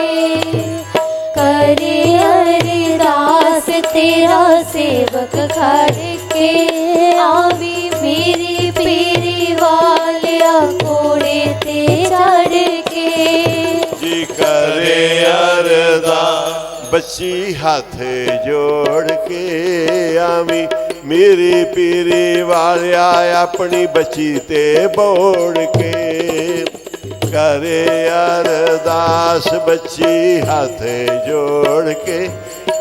ਕਰੇ ਅਰਦਾਸ ਤੇਰਾ ਸੇਵਕ ਖੜ ਕੇ ਆਵੇ ਮੇਰੀ ਪੀਰੀ ਵਾਲਿਆ ਘੋੜੇ ਤੇ ਚੜ ਕੇ ਜੀ ਕਰੇ ਅਰਦਾਸ ਬੱਚੀ ਹੱਥ ਜੋੜ ਕੇ ਆਵੀਂ ਮੇਰੀ ਪੀਰੀ ਵਾਲਿਆ ਆਪਣੀ ਬੱਚੀ ਤੇ ਬੋੜ ਕੇ ਕਰੇ ਅਰਦਾਸ ਬੱਚੀ ਹੱਥ ਜੋੜ ਕੇ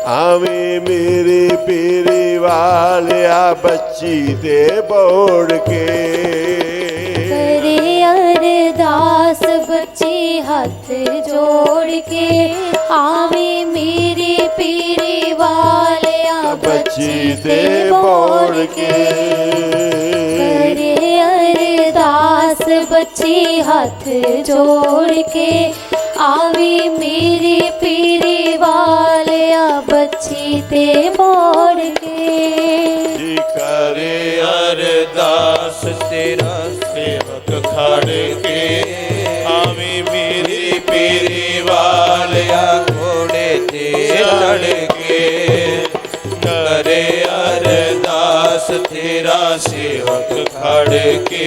ਆਵੀਂ ਮੇਰੀ ਪੀਰੀ ਵਾਲਿਆ ਬੱਚੀ ਤੇ ਬੋੜ ਕੇ ਕਰੇ ਅਰਦਾਸ ਬੱਚੀ ਹੱਥ ਜੋੜ ਕੇ ਆਵੇ ਮੇਰੀ ਪੀਰੀ ਵਾਲਿਆ ਬੱਚੀ ਤੇ ਬੋੜ ਕੇ ਕਰੇ ਅਰਦਾਸ ਬੱਚੀ ਹੱਥ ਜੋੜ ਕੇ ਆਵੇ ਮੇਰੀ ਪੀਰੀ ਵਾਲਿਆ ਬੱਚੀ ਤੇ ਬੋੜ ਕੇ ਜੀ ਕਰੇ ਅਰਦਾਸ ਤੇਰਾ ਸੇਵਕ ਖੜ ਕੇ ਆਵੇ ਮੇਰੀ ਪੀਰੀ ਵਾਲਿਆ ਘੋੜੇ ਤੇ ਚੜ ਕੇ ਕਰੇ ਅਰਦਾਸ ਤੇਰਾ ਸੇਵਕ ਖੜ ਕੇ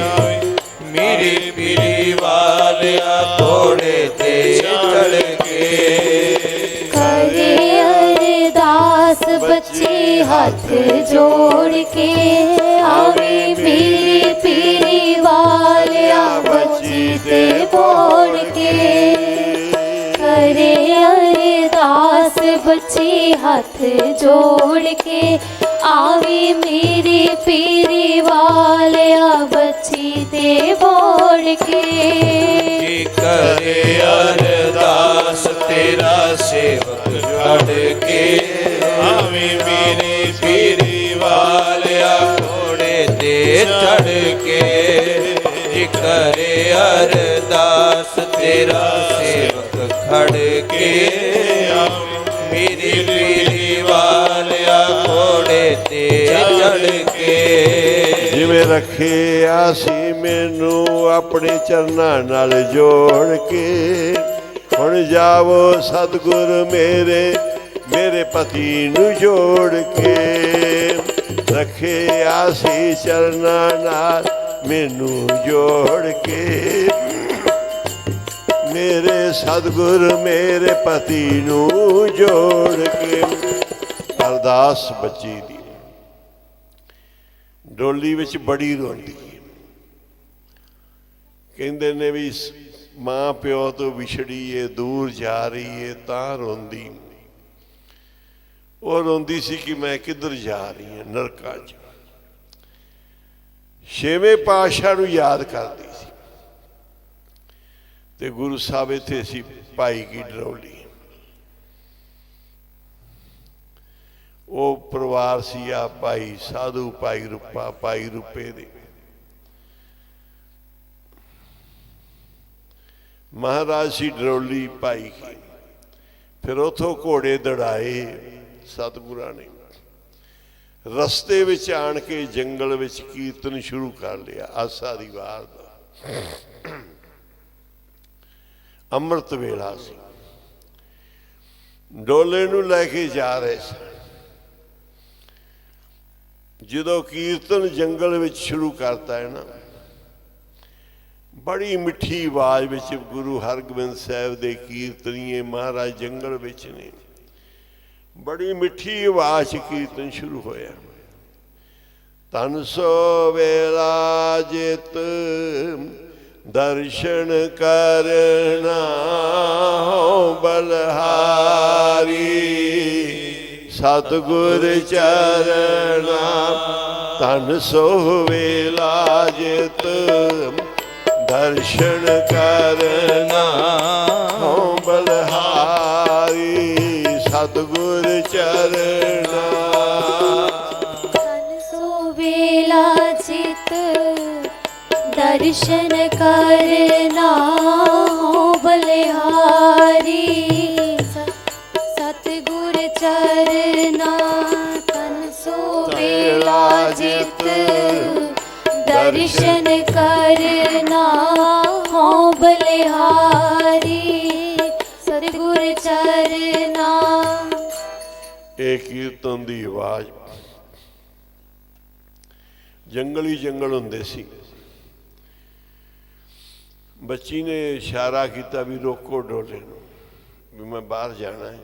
ਆਵੇ ਮੇਰੀ ਪੀਰੀ ਵਾਲਿਆ ਘੋੜੇ ਤੇ ਚੜ ਕੇ ਕਰੇ ਅਰਦਾਸ ਬੱਚੀ ਹੱਥ ਜੋੜ ਕੇ ਆਵੇ ਮੇਰੀ ਪੀਰੀ ਵਾਲਿਆ ਬੱਚੀ ਤੇ ਬੋੜ ਕੇ ਕਰੇ ਅਰਦਾਸ ਬੱਚੀ ਹੱਥ ਜੋੜ ਕੇ ਆਵੇ ਮੇਰੀ ਪੀਰੀ ਵਾਲਿਆ ਬੱਚੀ ਤੇ ਬੋੜ ਕੇ ਜੀ ਕਰੇ ਅਰਦਾਸ ਤੇਰਾ ਸੇਵਕ ਖੜ ਕੇ ਆਵੇਂ ਮੇਰੇ ਪੀਰੀ ਵਾਲਿਆ ਘੋੜੇ ਤੇ ਚੜ ਕੇ ਜੀ ਕਰੇ ਅਰਦਾਸ ਤੇਰਾ ਸੇਵਕ ਖੜ ਕੇ ਆਵੇਂ ਮੇਰੀ ਪੀਰੀ ਵਾਲਿਆ ਘੋੜੇ ਤੇ ਚੜ ਕੇ ਜਿਵੇਂ ਰੱਖਿਆ ਸੀ ਮੈਨੂੰ ਆਪਣੇ ਚਰਨਾਂ ਨਾਲ ਜੋੜ ਕੇ ਹੁਣ ਜਾਵੋ ਸਤਿਗੁਰ ਮੇਰੇ ਪਤੀ ਨੂੰ ਜੋੜ ਕੇ ਰੱਖਿਆ ਸੀ ਚਰਨਾਂ ਨਾਲ ਮੈਨੂੰ ਜੋੜ ਕੇ ਮੇਰੇ ਸਤਿਗੁਰ ਮੇਰੇ ਪਤੀ ਨੂੰ ਜੋੜ ਕੇ ਅਰਦਾਸ ਬੱਚੀ ਦੀ ਡੋਲੀ ਵਿੱਚ ਬੜੀ ਰੋਂਦੀ ਕਹਿੰਦੇ ਨੇ ਵੀ ਮਾਂ ਪਿਓ ਤੋਂ ਵਿਛੜੀ ਏ ਦੂਰ ਜਾ ਰਹੀ ਏ ਤਾਂ ਰੋਂਦੀ ਉਹ ਰੋਂਦੀ ਸੀ ਕਿ ਮੈਂ ਕਿੱਧਰ ਜਾ ਰਹੀ ਹਾਂ ਨਰਕਾਂ 'ਚ ਛੇਵੇਂ ਪਾਤਸ਼ਾਹ ਨੂੰ ਯਾਦ ਕਰਦੀ ਸੀ ਤੇ ਗੁਰੂ ਸਾਹਿਬ ਇੱਥੇ ਸੀ ਭਾਈ ਕੀ ਡਰੌਲੀ ਉਹ ਪਰਿਵਾਰ ਸੀ ਆ ਭਾਈ ਸਾਧੂ, ਭਾਈ ਰੂਪਾ, ਭਾਈ ਰੂਪੇ ਦੇ। ਮਹਾਰਾਜ ਸੀ ਡਰੋਲੀ ਭਾਈ ਕੀ। ਫਿਰ ਉਥੋਂ ਘੋੜੇ ਦੜਾਏ ਸਤਿਗੁਰਾਂ ਨੇ। ਰਸਤੇ ਵਿੱਚ ਆਣ ਕੇ ਜੰਗਲ ਵਿੱਚ ਕੀਰਤਨ ਸ਼ੁਰੂ ਕਰ ਲਿਆ। ਆਸਾ ਦੀ ਵਾਰ ਦਾ ਅੰਮ੍ਰਿਤ ਵੇਲਾ ਸੀ। ਡੋਲੇ ਨੂੰ ਲੈ ਕੇ ਜਾ ਰਹੇ ਸਨ। ਜਦੋਂ ਕੀਰਤਨ ਜੰਗਲ ਵਿੱਚ ਸ਼ੁਰੂ ਕਰਤਾ ਹੈ ਨਾ, ਬੜੀ ਮਿੱਠੀ ਆਵਾਜ਼ ਵਿੱਚ ਗੁਰੂ ਹਰਗੋਬਿੰਦ ਸਾਹਿਬ ਦੇ ਕੀਰਤਨੀਏ ਮਹਾਰਾਜ ਜੰਗਲ ਵਿੱਚ ਨੇ। ਬੜੀ ਮਿੱਠੀ ਆਵਾਜ਼ 'ਚ ਕੀਰਤਨ ਸ਼ੁਰੂ ਹੋਇਆ। ਤਨ ਸੋ ਵੇਲਾ ਜਿਤ ਦਰਸ਼ਨ ਕਰਨਾ ਬਲਹਾਰੀ, ਸਤਿਗੁਰ ਚਰਨਾ। ਤਨ ਸੋ ਵੇਲਾ ਜਿਤ ਦਰਸ਼ਨ ਕਰਨਾ ਬਲਹਾਰੀ, ਸਤਿਗੁਰ ਚਰਨਾ। ਤਨ ਸੋ ਵੇਲਾ ਜਿਤ ਦਰਸ਼ਨ ਕਰਨਾ ਬਲਿਹਾਰੀ, ਸਤਿਗੁਰ ਚਰਨਾ। ਤਨ ਸੋ ਵੇਲਾ ਜਿਤ ਦਰਸ਼ਨ ਕਰਨਾ ਹੋ ਬਲਿਹਾਰੀ, ਸਤਿਗੁਰ ਚਰਨਾ। ਇਹ ਕੀਰਤਨ ਦੀ ਆਵਾਜ਼। ਜੰਗਲ ਹੀ ਜੰਗਲ ਹੁੰਦੇ ਸੀ। ਬੱਚੀ ਨੇ ਇਸ਼ਾਰਾ ਕੀਤਾ ਵੀ ਰੋਕੋ ਡੋਲੇ ਨੂੰ, ਵੀ ਮੈਂ ਬਾਹਰ ਜਾਣਾ ਹੈ।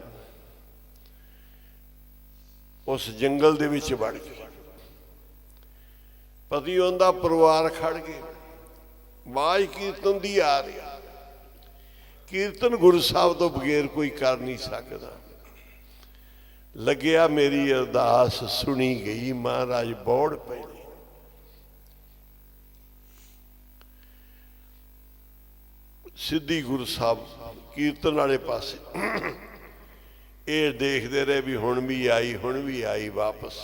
ਉਸ ਜੰਗਲ ਦੇ ਵਿੱਚ ਵੜ ਗਈ। ਪਤੀ ਉਹਦਾ ਪਰਿਵਾਰ ਖੜ ਗਏ। ਆਵਾਜ਼ ਕੀਰਤਨ ਦੀ ਆ ਰਹੀ। ਕੀਰਤਨ ਗੁਰੂ ਸਾਹਿਬ ਤੋਂ ਬਗੈਰ ਕੋਈ ਕਰ ਨਹੀਂ ਸਕਦਾ। ਲੱਗਿਆ ਮੇਰੀ ਅਰਦਾਸ ਸੁਣੀ ਗਈ। ਮਹਾਰਾਜ ਬੋੜ ਪਏ। ਸਿੱਧੀ ਗੁਰੂ ਸਾਹਿਬ ਕੀਰਤਨ ਵਾਲੇ ਪਾਸੇ। ਇਹ ਦੇਖਦੇ ਰਹੇ ਵੀ ਹੁਣ ਵੀ ਆਈ, ਹੁਣ ਵੀ ਆਈ ਵਾਪਸ।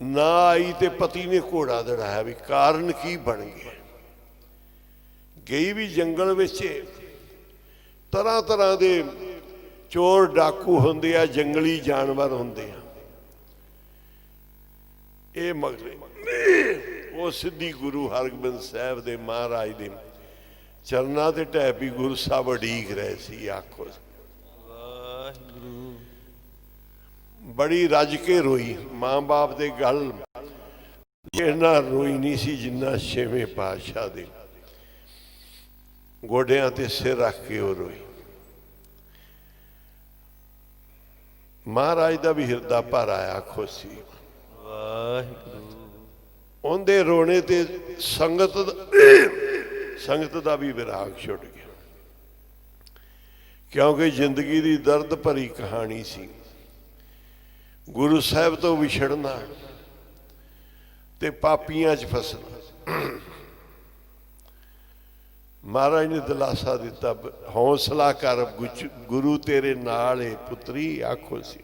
ਨਾ ਆਈ ਤੇ ਪਤੀ ਨੇ ਘੋੜਾ ਦੜਾਇਆ ਵੀ ਕਾਰਨ ਕੀ ਬਣ ਗਿਆ। ਗਈ ਵੀ ਜੰਗਲ ਵਿੱਚ। ਤਰ੍ਹਾਂ ਤਰ੍ਹਾਂ ਦੇ ਚੋਰ ਡਾਕੂ ਹੁੰਦੇ ਆ, ਜੰਗਲੀ ਜਾਨਵਰ ਹੁੰਦੇ ਆ। ਇਹ ਮਗਰੇ ਉਹ ਸਿੱਧੀ ਗੁਰੂ ਹਰਗੋਬਿੰਦ ਸਾਹਿਬ ਦੇ ਮਹਾਰਾਜ ਦੇ ਚਰਨਾਂ ਤੇ ਢਹਿ ਪਈ। ਗੁਰੂ ਸਾਹਿਬ ਉਡੀਕ ਰਹੇ ਸੀ। ਆਖੋ ਵਾਹਿਗੁਰੂ। ਬੜੀ ਰੱਜ ਕੇ ਰੋਈ। ਮਾਂ ਬਾਪ ਦੇ ਗੱਲ ਇੰਨਾ ਰੋਈ ਨਹੀਂ ਸੀ ਜਿੰਨਾ ਛੇਵੇਂ ਪਾਤਸ਼ਾਹ ਦੇ ਗੋਡਿਆਂ ਤੇ ਸਿਰ ਰੱਖ ਕੇ ਉਹ ਰੋਈ। ਮਹਾਰਾਜ ਦਾ ਵੀ ਹਿਰਦਾ ਭਰ ਆਇਆ। ਖੁਸ਼ੀ ਵਾਹਿਗੁਰੂ। ਉਹਦੇ ਰੋਣੇ ਤੇ ਸੰਗਤ ਦਾ ਵੀ ਵਿਰਾਗ ਛੁੱਟ ਗਿਆ, ਕਿਉਂਕਿ ਜ਼ਿੰਦਗੀ ਦੀ ਦਰਦ ਭਰੀ ਕਹਾਣੀ ਸੀ। ਗੁਰੂ ਸਾਹਿਬ ਤੋਂ ਵਿਛੜਨਾ ਤੇ ਪਾਪੀਆਂ 'ਚ ਫਸਣਾ। ਮਹਾਰਾਜ ਨੇ ਦਿਲਾਸਾ ਦਿੱਤਾ, ਹੌਸਲਾ ਕਰ, ਗੁਰੂ ਤੇਰੇ ਨਾਲ ਏ ਪੁੱਤਰੀ। ਆਖੋ ਸੀ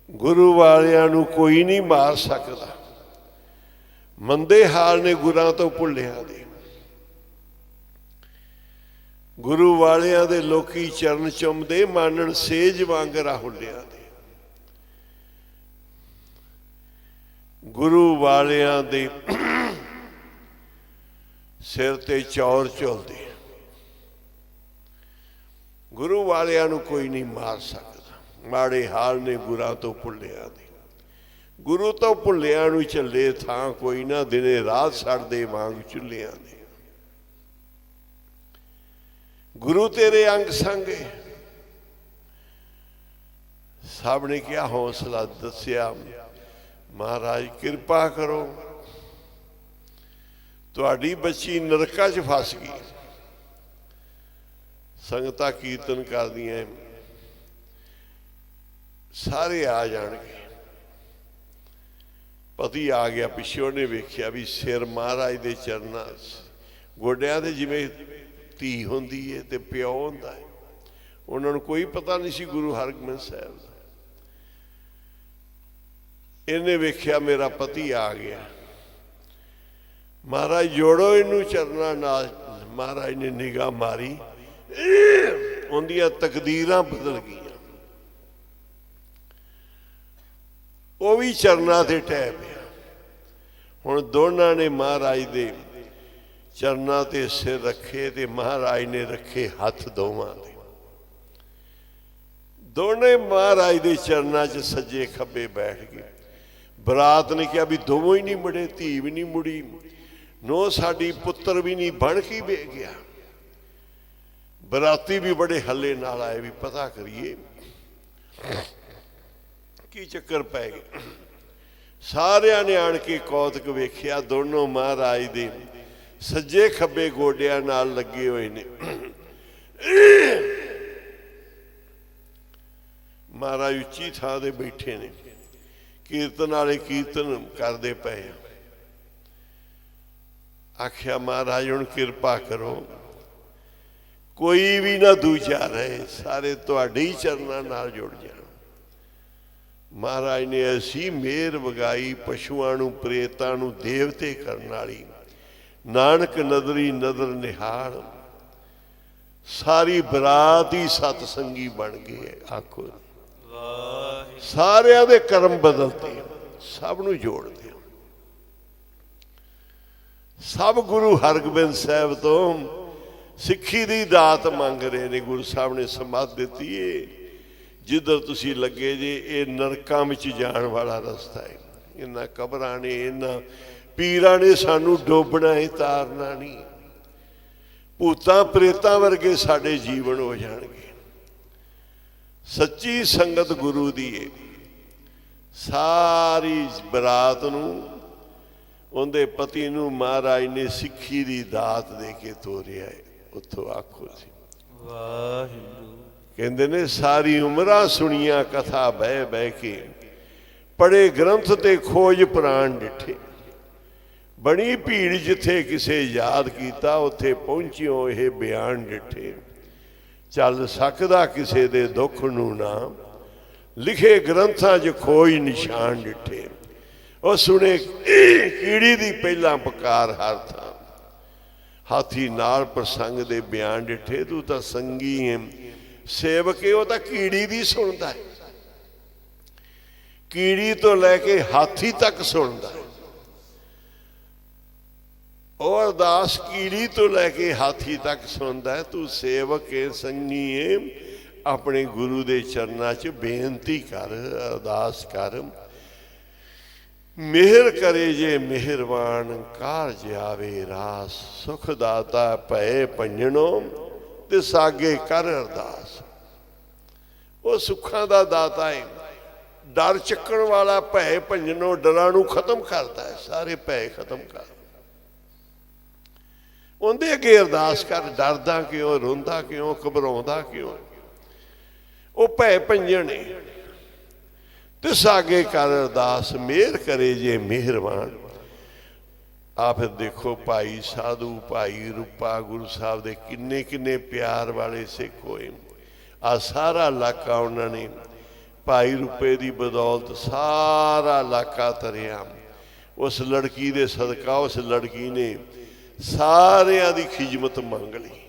ਗੁਰੂ ਵਾਲਿਆਂ ਨੂੰ ਕੋਈ ਨਹੀਂ ਮਾਰ ਸਕਦਾ। ਮੰਦੇ ਹਾਲ ਨੇ ਗੁਰਾਂ ਤੋਂ ਭੁੱਲਿਆ ਦੇ। ਗੁਰੂ ਵਾਲਿਆਂ ਦੇ ਲੋਕੀ ਚਰਨ ਚੁੰਮਦੇ, ਮਾਨਣ ਸੇਜ ਵਾਂਗ ਰਾਹੁਲਿਆਂ ਦੇ। ਗੁਰੂ ਵਾਲਿਆਂ ਦੇ ਸਿਰ ਤੇ ਚੌਰ ਝੁਲਦੇ। ਗੁਰੂ ਵਾਲਿਆਂ ਨੂੰ ਕੋਈ ਨਹੀਂ ਮਾਰ ਸਕਦਾ। ਮਾੜੇ ਹਾਲ ਨੇ ਗੁਰਾਂ ਤੋਂ ਭੁੱਲਿਆ ਦੇ। ਗੁਰੂ ਤੋਂ ਭੁੱਲਿਆਂ ਨੂੰ ਝੱਲੇ ਥਾਂ ਕੋਈ ਨਾ, ਦਿਨੇ ਰਾਤ ਸੜਦੇ ਵਾਂਗ ਚੁੱਲ੍ਹਿਆਂ ਦੇ। ਗੁਰੂ ਤੇਰੇ ਅੰਗ ਸੰਗੇ। ਸਭ ਨੇ ਕਿਹਾ, ਹੌਸਲਾ ਦੱਸਿਆ, ਮਹਾਰਾਜ ਕਿਰਪਾ ਕਰੋ, ਤੁਹਾਡੀ ਬੱਚੀ ਨਰਕਾਂ 'ਚ ਫਸ ਗਈ। ਸੰਗਤਾਂ ਕੀਰਤਨ ਕਰਦੀਆਂ, ਸਾਰੇ ਆ ਜਾਣਗੇ। ਪਤੀ ਆ ਗਿਆ ਪਿੱਛੋਂ, ਨੇ ਵੇਖਿਆ ਵੀ ਸਿਰ ਮਹਾਰਾਜ ਦੇ ਚਰਨਾਂ, ਗੋਡਿਆਂ ਦੇ ਜਿਵੇਂ ਧੀ ਹੁੰਦੀ ਹੈ ਤੇ ਪਿਓ ਹੁੰਦਾ ਹੈ, ਉਹਨਾਂ ਨੂੰ ਕੋਈ ਪਤਾ ਨਹੀਂ ਸੀ ਗੁਰੂ ਹਰਗੋਬਿੰਦ ਸਾਹਿਬ ਦਾ। ਇਹਨੇ ਵੇਖਿਆ ਮੇਰਾ ਪਤੀ ਆ ਗਿਆ, ਮਹਾਰਾਜ ਜੋੜੋ ਇਹਨੂੰ ਚਰਨਾਂ ਨਾਲ। ਮਹਾਰਾਜ ਨੇ ਨਿਗਾਹ ਮਾਰੀ, ਉਹਦੀਆਂ ਤਕਦੀਰਾਂ ਬਦਲ ਗਈਆਂ। ਉਹ ਵੀ ਚਰਨਾਂ ਤੇ ਟਹਿ ਪਿਆ। ਹੁਣ ਦੋਨਾਂ ਨੇ ਮਹਾਰਾਜ ਦੇ ਚਰਨਾਂ ਤੇ ਸਿਰ ਰੱਖੇ ਤੇ ਮਹਾਰਾਜ ਨੇ ਰੱਖੇ ਹੱਥ ਦੋਵਾਂ ਦੇ। ਦੋਨੇ ਮਹਾਰਾਜ ਦੇ ਚਰਨਾਂ 'ਚ ਸੱਜੇ ਖੱਬੇ ਬੈਠ ਗਏ। ਬਰਾਤ ਨੇ ਕਿਹਾ ਵੀ ਦੋਵੇਂ ਹੀ ਨਹੀਂ ਮੁੜੇ, ਧੀ ਵੀ ਨਹੀਂ ਮੁੜੀ, ਨੋ ਸਾਡੀ ਪੁੱਤਰ ਵੀ ਨਹੀਂ, ਬਣ ਕੇ ਵੇ ਗਿਆ। ਬਰਾਤੀ ਵੀ ਬੜੇ ਹੱਲੇ ਨਾਲ ਆਏ ਵੀ ਪਤਾ ਕਰੀਏ ਕੀ ਚੱਕਰ ਪੈ ਗਿਆ। ਸਾਰਿਆਂ ਨੇ ਆਣ ਕੇ ਕੌਤਕ ਵੇਖਿਆ, ਦੋਨੋਂ ਮਹਾਰਾਜ ਦੇ ਸੱਜੇ ਖੱਬੇ ਗੋਡਿਆਂ ਨਾਲ ਲੱਗੇ ਹੋਏ ਨੇ। ਮਹਾਰਾਜ ਉੱਚੀ ਥਾਂ ਤੇ ਬੈਠੇ ਨੇ, ਕੀਰਤਨ ਵਾਲੇ ਕੀਰਤਨ ਕਰਦੇ ਪਏ ਆ। ਆਖਿਆ ਮਹਾਰਾਜ ਹੁਣ ਕਿਰਪਾ ਕਰੋ, ਕੋਈ ਵੀ ਨਾ ਦੂਜਾ ਰਹੇ, ਸਾਰੇ ਤੁਹਾਡੇ ਹੀ ਚਰਨਾਂ ਨਾਲ ਜੁੜ ਜਾਣ। ਮਹਾਰਾਜ ਨੇ ਐਸੀ ਮਿਹਰ ਵਗਾਈ, ਪਸ਼ੂਆਂ ਨੂੰ, ਪ੍ਰੇਤਾਂ ਨੂੰ ਦੇਵਤੇ ਕਰਨ ਵਾਲੀ। ਨਾਨਕ ਨਦਰੀ ਨਦਰ ਨਿਹਾਲ, ਸਾਰੀ ਬਰਾਤ ਹੀ ਸਤਸੰਗੀ ਬਣ ਗਈ ਹੈ। ਆਖੋ ਸਾਰਿਆਂ ਦੇ ਕਰਮ ਬਦਲਦੇ, ਸਭ ਨੂੰ ਜੋੜਦੇ। ਸਭ ਗੁਰੂ ਹਰਗੋਬਿੰਦ ਸਾਹਿਬ ਤੋਂ ਸਿੱਖੀ ਦੀ ਦਾਤ ਮੰਗ ਰਹੇ ਨੇ। ਗੁਰੂ ਸਾਹਿਬ ਨੇ ਸਮਾਧ ਦਿੱਤੀ ਏ, ਜਿੱਧਰ ਤੁਸੀਂ ਲੱਗੇ ਜੇ ਇਹ ਨਰਕਾਂ ਵਿੱਚ ਜਾਣ ਵਾਲਾ ਰਸਤਾ ਹੈ। ਇਹਨਾਂ ਕਬਰਾਂ ਨੇ, ਇਹਨਾਂ ਪੀਰਾਂ ਨੇ ਸਾਨੂੰ ਡੋਬਣਾ ਹੈ, ਤਾਰਨਾ ਨਹੀਂ। ਭੂਤਾਂ ਪ੍ਰੇਤਾਂ ਵਰਗੇ ਸਾਡੇ ਜੀਵਨ ਹੋ ਜਾਣਗੇ। ਸੱਚੀ ਸੰਗਤ ਗੁਰੂ ਦੀ ਏ। ਸਾਰੀ ਬਰਾਤ ਨੂੰ, ਉਹਦੇ ਪਤੀ ਨੂੰ ਮਹਾਰਾਜ ਨੇ ਸਿੱਖੀ ਦੀ ਦਾਤ ਦੇ ਕੇ ਤੋਰਿਆ ਹੈ। ਉੱਥੋਂ ਆਖੋ ਸੀ ਵਾਹਿਗੁਰੂ। ਕਹਿੰਦੇ ਨੇ ਸਾਰੀ ਉਮਰਾਂ ਸੁਣੀਆਂ ਕਥਾ ਬਹਿ ਬਹਿ ਕੇ, ਪੜੇ ਗ੍ਰੰਥ ਤੇ ਖੋਜ ਪ੍ਰਾਣ ਡਿਠੇ। ਬਣੀ ਭੀੜ ਜਿੱਥੇ ਕਿਸੇ ਯਾਦ ਕੀਤਾ, ਉੱਥੇ ਪਹੁੰਚਿਓ ਇਹ ਬਿਆਨ ਡਿਠੇ। ਚੱਲ ਸਕਦਾ ਕਿਸੇ ਦੇ ਦੁੱਖ ਨੂੰ ਨਾ, ਲਿਖੇ ਗ੍ਰੰਥਾਂ 'ਚ ਖੋਜ ਨਿਸ਼ਾਨ ਡਿਠੇ। ਉਹ ਸੁਣੇ ਕੀੜੀ ਦੀ ਪਹਿਲਾਂ ਪੁਕਾਰ ਹਰ ਥਾਂ, ਹਾਥੀ ਨਾਲ ਪ੍ਰਸੰਗ ਦੇ ਬਿਆਨ ਡਿਠੇ। ਤੂੰ ਤਾਂ ਸੰਗੀ ਹੈ ਸੇਵਕ, ਉਹ ਤਾਂ ਕੀੜੀ ਦੀ ਸੁਣਦਾ ਹੈ, ਕੀੜੀ ਤੋਂ ਲੈ ਕੇ ਹਾਥੀ ਤੱਕ ਸੁਣਦਾ ਹੈ। ਉਹ ਅਰਦਾਸ ਕੀੜੀ ਤੋਂ ਲੈ ਕੇ ਹਾਥੀ ਤੱਕ ਸੁਣਦਾ ਹੈ। ਤੂੰ ਸੇਵਕ ਹੈ, ਸੰਗੀ ਹੈ, ਆਪਣੇ ਗੁਰੂ ਦੇ ਚਰਨਾਂ 'ਚ ਬੇਨਤੀ ਕਰ, ਅਰਦਾਸ ਕਰ। ਮਿਹਰ ਕਰੇ ਜੇ ਮਿਹਰਬਾਨ, ਕਾਰਜ ਆਵੇ ਰਾਸ। ਸੁਖ ਦਾਤਾ ਭਏ ਭੰਜਣੋ, ਤੇ ਸਾਗੇ ਕਰ ਅਰਦਾਸ। ਉਹ ਸੁੱਖਾਂ ਦਾ ਦਾਤਾ ਹੈ, ਡਰ ਚੱਕਣ ਵਾਲਾ। ਭੈ ਭੰਜਣੋ, ਡਰਾਂ ਨੂੰ ਖਤਮ ਕਰਦਾ ਹੈ, ਸਾਰੇ ਭੈ ਖਤਮ ਕਰ। ਉਹਦੇ ਅੱਗੇ ਅਰਦਾਸ ਕਰ, ਡਰਦਾ ਕਿਉਂ, ਰੋਂਦਾ ਕਿਉਂ, ਘਬਰਾਉਂਦਾ ਕਿਉਂ। ਉਹ ਭੈ ਭੰਜਣ ਹੈ। ਤੇ ਸਾਗੇ ਕਰ ਅਰਦਾਸ, ਮਿਹਰ ਕਰੇ ਜੇ ਮਿਹਰਬਾਨ। ਆ ਫਿਰ ਦੇਖੋ ਭਾਈ ਸਾਧੂ, ਭਾਈ ਰੂਪਾ, ਗੁਰੂ ਸਾਹਿਬ ਦੇ ਕਿੰਨੇ ਕਿੰਨੇ ਪਿਆਰ ਵਾਲੇ ਸਿੱਖ ਹੋਏ। ਆ ਸਾਰਾ ਇਲਾਕਾ ਉਹਨਾਂ ਨੇ ਭਾਈ ਰੂਪੇ ਦੀ ਬਦੌਲਤ ਸਾਰਾ ਇਲਾਕਾ ਤਰਿਆ। ਉਸ ਲੜਕੀ ਦੇ ਸਦਕਾ ਉਸ ਲੜਕੀ ਨੇ ਸਾਰਿਆਂ ਦੀ ਖਿਦਮਤ ਮੰਗ ਲਈ।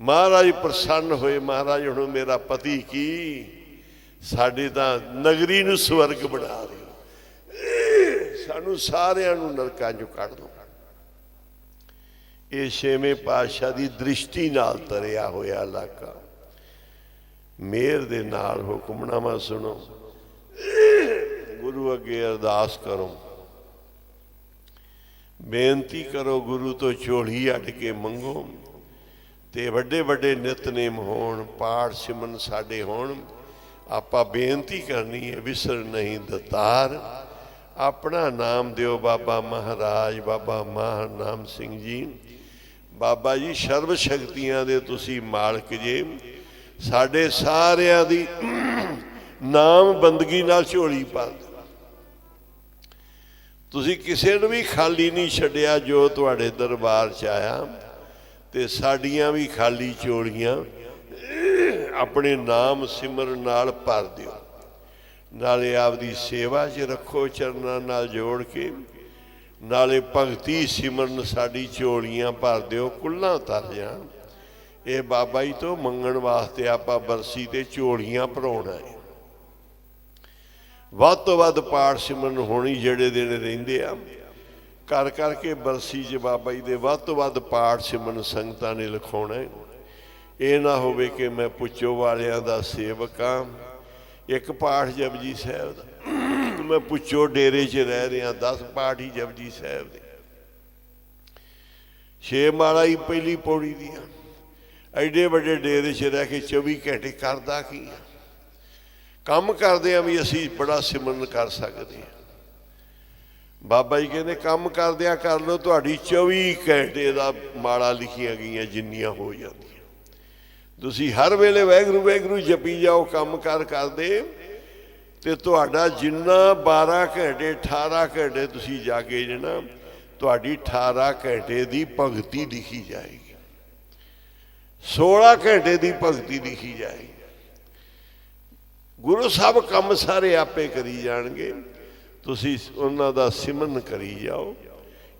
ਮਹਾਰਾਜ ਪ੍ਰਸੰਨ ਹੋਏ। ਮਹਾਰਾਜ ਹੁਣ ਮੇਰਾ ਪਤੀ ਕੀ, ਸਾਡੇ ਤਾਂ ਨਗਰੀ ਨੂੰ ਸਵਰਗ ਬਣਾ ਦਿਓ, ਸਾਨੂੰ ਸਾਰਿਆਂ ਨੂੰ ਨਰਕਾਂ 'ਚੋਂ ਕੱਢ ਦਿਓ। ਇਹ ਛੇਵੇਂ ਪਾਤਸ਼ਾਹ ਦੀ ਦ੍ਰਿਸ਼ਟੀ ਨਾਲ ਤਰਿਆ ਹੋਇਆ ਇਲਾਕਾ। ਮਿਹਰ ਦੇ ਨਾਲ ਹੁਕਮਨਾਮਾ ਸੁਣੋ, ਗੁਰੂ ਅੱਗੇ ਅਰਦਾਸ ਕਰੋ, ਬੇਨਤੀ ਕਰੋ, ਗੁਰੂ ਤੋਂ ਝੋਲੀ ਅੱਡ ਕੇ ਮੰਗੋ। ਤੇ ਵੱਡੇ ਵੱਡੇ ਨਿਤਨੇਮ ਹੋਣ, ਪਾਠ ਸਿਮਰਨ ਸਾਡੇ ਹੋਣ। ਆਪਾਂ ਬੇਨਤੀ ਕਰਨੀ ਹੈ, ਵਿਸਰ ਨਹੀਂ ਦਤਾਰ। ਆਪਣਾ ਨਾਮ ਦਿਓ ਬਾਬਾ ਮਹਾਰਾਜ, ਬਾਬਾ ਮਹਾਂ ਨਾਮ ਸਿੰਘ ਜੀ। ਬਾਬਾ ਜੀ ਸਰਬ ਸ਼ਕਤੀਆਂ ਦੇ ਤੁਸੀਂ ਮਾਲਕ ਜੇ, ਸਾਡੇ ਸਾਰਿਆਂ ਦੀ ਨਾਮ ਬੰਦਗੀ ਨਾਲ ਝੋਲੀ ਪਾ ਦਿਓ। ਤੁਸੀਂ ਕਿਸੇ ਨੂੰ ਵੀ ਖਾਲੀ ਨਹੀਂ ਛੱਡਿਆ ਜੋ ਤੁਹਾਡੇ ਦਰਬਾਰ 'ਚ ਆਇਆ। ਤੇ ਸਾਡੀਆਂ ਵੀ ਖਾਲੀ ਝੋਲੀਆਂ ਆਪਣੇ ਨਾਮ ਸਿਮਰਨ ਨਾਲ ਭਰ ਦਿਓ। ਨਾਲੇ ਆਪਦੀ ਸੇਵਾ 'ਚ ਰੱਖੋ ਚਰਨਾਂ ਨਾਲ ਜੋੜ ਕੇ, ਨਾਲੇ ਭਗਤੀ ਸਿਮਰਨ ਸਾਡੀ ਝੋਲੀਆਂ ਭਰ ਦਿਓ, ਕੁੱਲਾਂ ਤਰ ਜਾਣ। ਇਹ ਬਾਬਾ ਜੀ ਤੋਂ ਮੰਗਣ ਵਾਸਤੇ ਆਪਾਂ ਬਰਸੀ ਤੇ ਝੋਲੀਆਂ ਭਰਾਉਣਾ ਹੈ। ਵੱਧ ਤੋਂ ਵੱਧ ਪਾਠ ਸਿਮਰਨ ਹੋਣੀ ਜਿਹੜੇ ਦਿਨ ਰਹਿੰਦੇ ਆ, ਕਰ ਕਰਕੇ ਬਰਸੀ 'ਚ ਬਾਬਾ ਜੀ ਦੇ ਵੱਧ ਤੋਂ ਵੱਧ ਪਾਠ ਸਿਮਰਨ ਸੰਗਤਾਂ ਨੇ ਲਿਖਾਉਣਾ ਹੈ। ਇਹ ਨਾ ਹੋਵੇ ਕਿ ਮੈਂ ਪੁੱਛੋ ਵਾਲਿਆਂ ਦਾ ਸੇਵਕ ਹਾਂ, ਇੱਕ ਪਾਠ ਜਪਜੀ ਸਾਹਿਬ ਦਾ, ਮੈਂ ਪੁੱਛੋ ਡੇਰੇ 'ਚ ਰਹਿ ਰਿਹਾ 10 ਪਾਠ ਹੀ ਜਪਜੀ ਸਾਹਿਬ ਦੇ, 6 ਮਾਲਾ ਹੀ ਪਹਿਲੀ ਪੌੜੀ ਦੀਆਂ। ਐਡੇ ਵੱਡੇ ਡੇਰੇ 'ਚ ਰਹਿ ਕੇ 24 ਘੰਟੇ ਕਰਦਾ ਕੀ ਆ? ਕੰਮ ਕਰਦੇ ਆ ਵੀ ਅਸੀਂ ਬੜਾ ਸਿਮਰਨ ਕਰ ਸਕਦੇ ਹਾਂ। ਬਾਬਾ ਜੀ ਕਹਿੰਦੇ ਕੰਮ ਕਰਦਿਆਂ ਕਰ ਲਓ, ਤੁਹਾਡੀ 24 ਘੰਟੇ ਦਾ ਮਾਲਾ ਲਿਖੀਆਂ ਗਈਆਂ ਜਿੰਨੀਆਂ ਹੋ ਜਾਂਦੀਆਂ। ਤੁਸੀਂ ਹਰ ਵੇਲੇ ਵਾਹਿਗੁਰੂ ਵਾਹਿਗੁਰੂ ਜਪੀ ਜਾਓ ਕੰਮ ਕਰਦੇ, ਤੇ ਤੁਹਾਡਾ ਜਿੰਨਾ 12 ਘੰਟੇ 18 ਘੰਟੇ ਤੁਸੀਂ ਜਾਗੇ ਜੇ ਨਾ, ਤੁਹਾਡੀ 18 ਘੰਟੇ ਦੀ ਭਗਤੀ ਲਿਖੀ ਜਾਏਗੀ, 16 ਘੰਟੇ ਦੀ ਭਗਤੀ ਲਿਖੀ ਜਾਏਗੀ। ਗੁਰੂ ਸਾਹਿਬ ਕੰਮ ਸਾਰੇ ਆਪੇ ਕਰੀ ਜਾਣਗੇ, ਤੁਸੀਂ ਉਹਨਾਂ ਦਾ ਸਿਮਰਨ ਕਰੀ ਜਾਓ।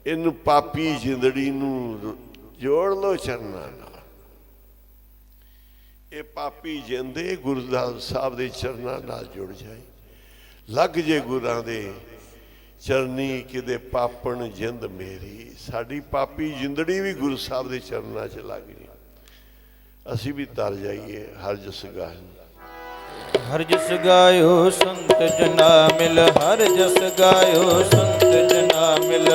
ਇਹਨੂੰ ਪਾਪੀ ਜ਼ਿੰਦੜੀ ਨੂੰ ਜੋੜ ਲਓ ਚਰਨਾਂ ਨਾਲ। ਇਹ ਪਾਪੀ ਜਿੰਦੇ ਗੁਰੂ ਸਾਹਿਬ ਦੇ ਚਰਨਾਂ ਨਾਲ ਜੁੜ ਜਾਏ, ਲੱਗ ਜੇ ਗੁਰਾਂ ਦੇ ਚਰਨੀ ਕਿਤੇ ਪਾਪਣ ਜਿੰਦ ਮੇਰੀ। ਸਾਡੀ ਪਾਪੀ ਜਿੰਦੜੀ ਵੀ ਗੁਰੂ ਸਾਹਿਬ ਦੇ ਚਰਨਾਂ 'ਚ ਲੱਗ ਜੇ, ਅਸੀਂ ਵੀ ਤਰ ਜਾਈਏ। ਹਰ ਜਸ ਗਾਇ ਹਰ ਜਸ ਗਾਇਓ ਸੰਤ ਜਨਾ ਮਿਲ, ਹਰ ਜਸ ਗਾਇਓ ਸੰਤ ਜਨਾ ਮਿਲ।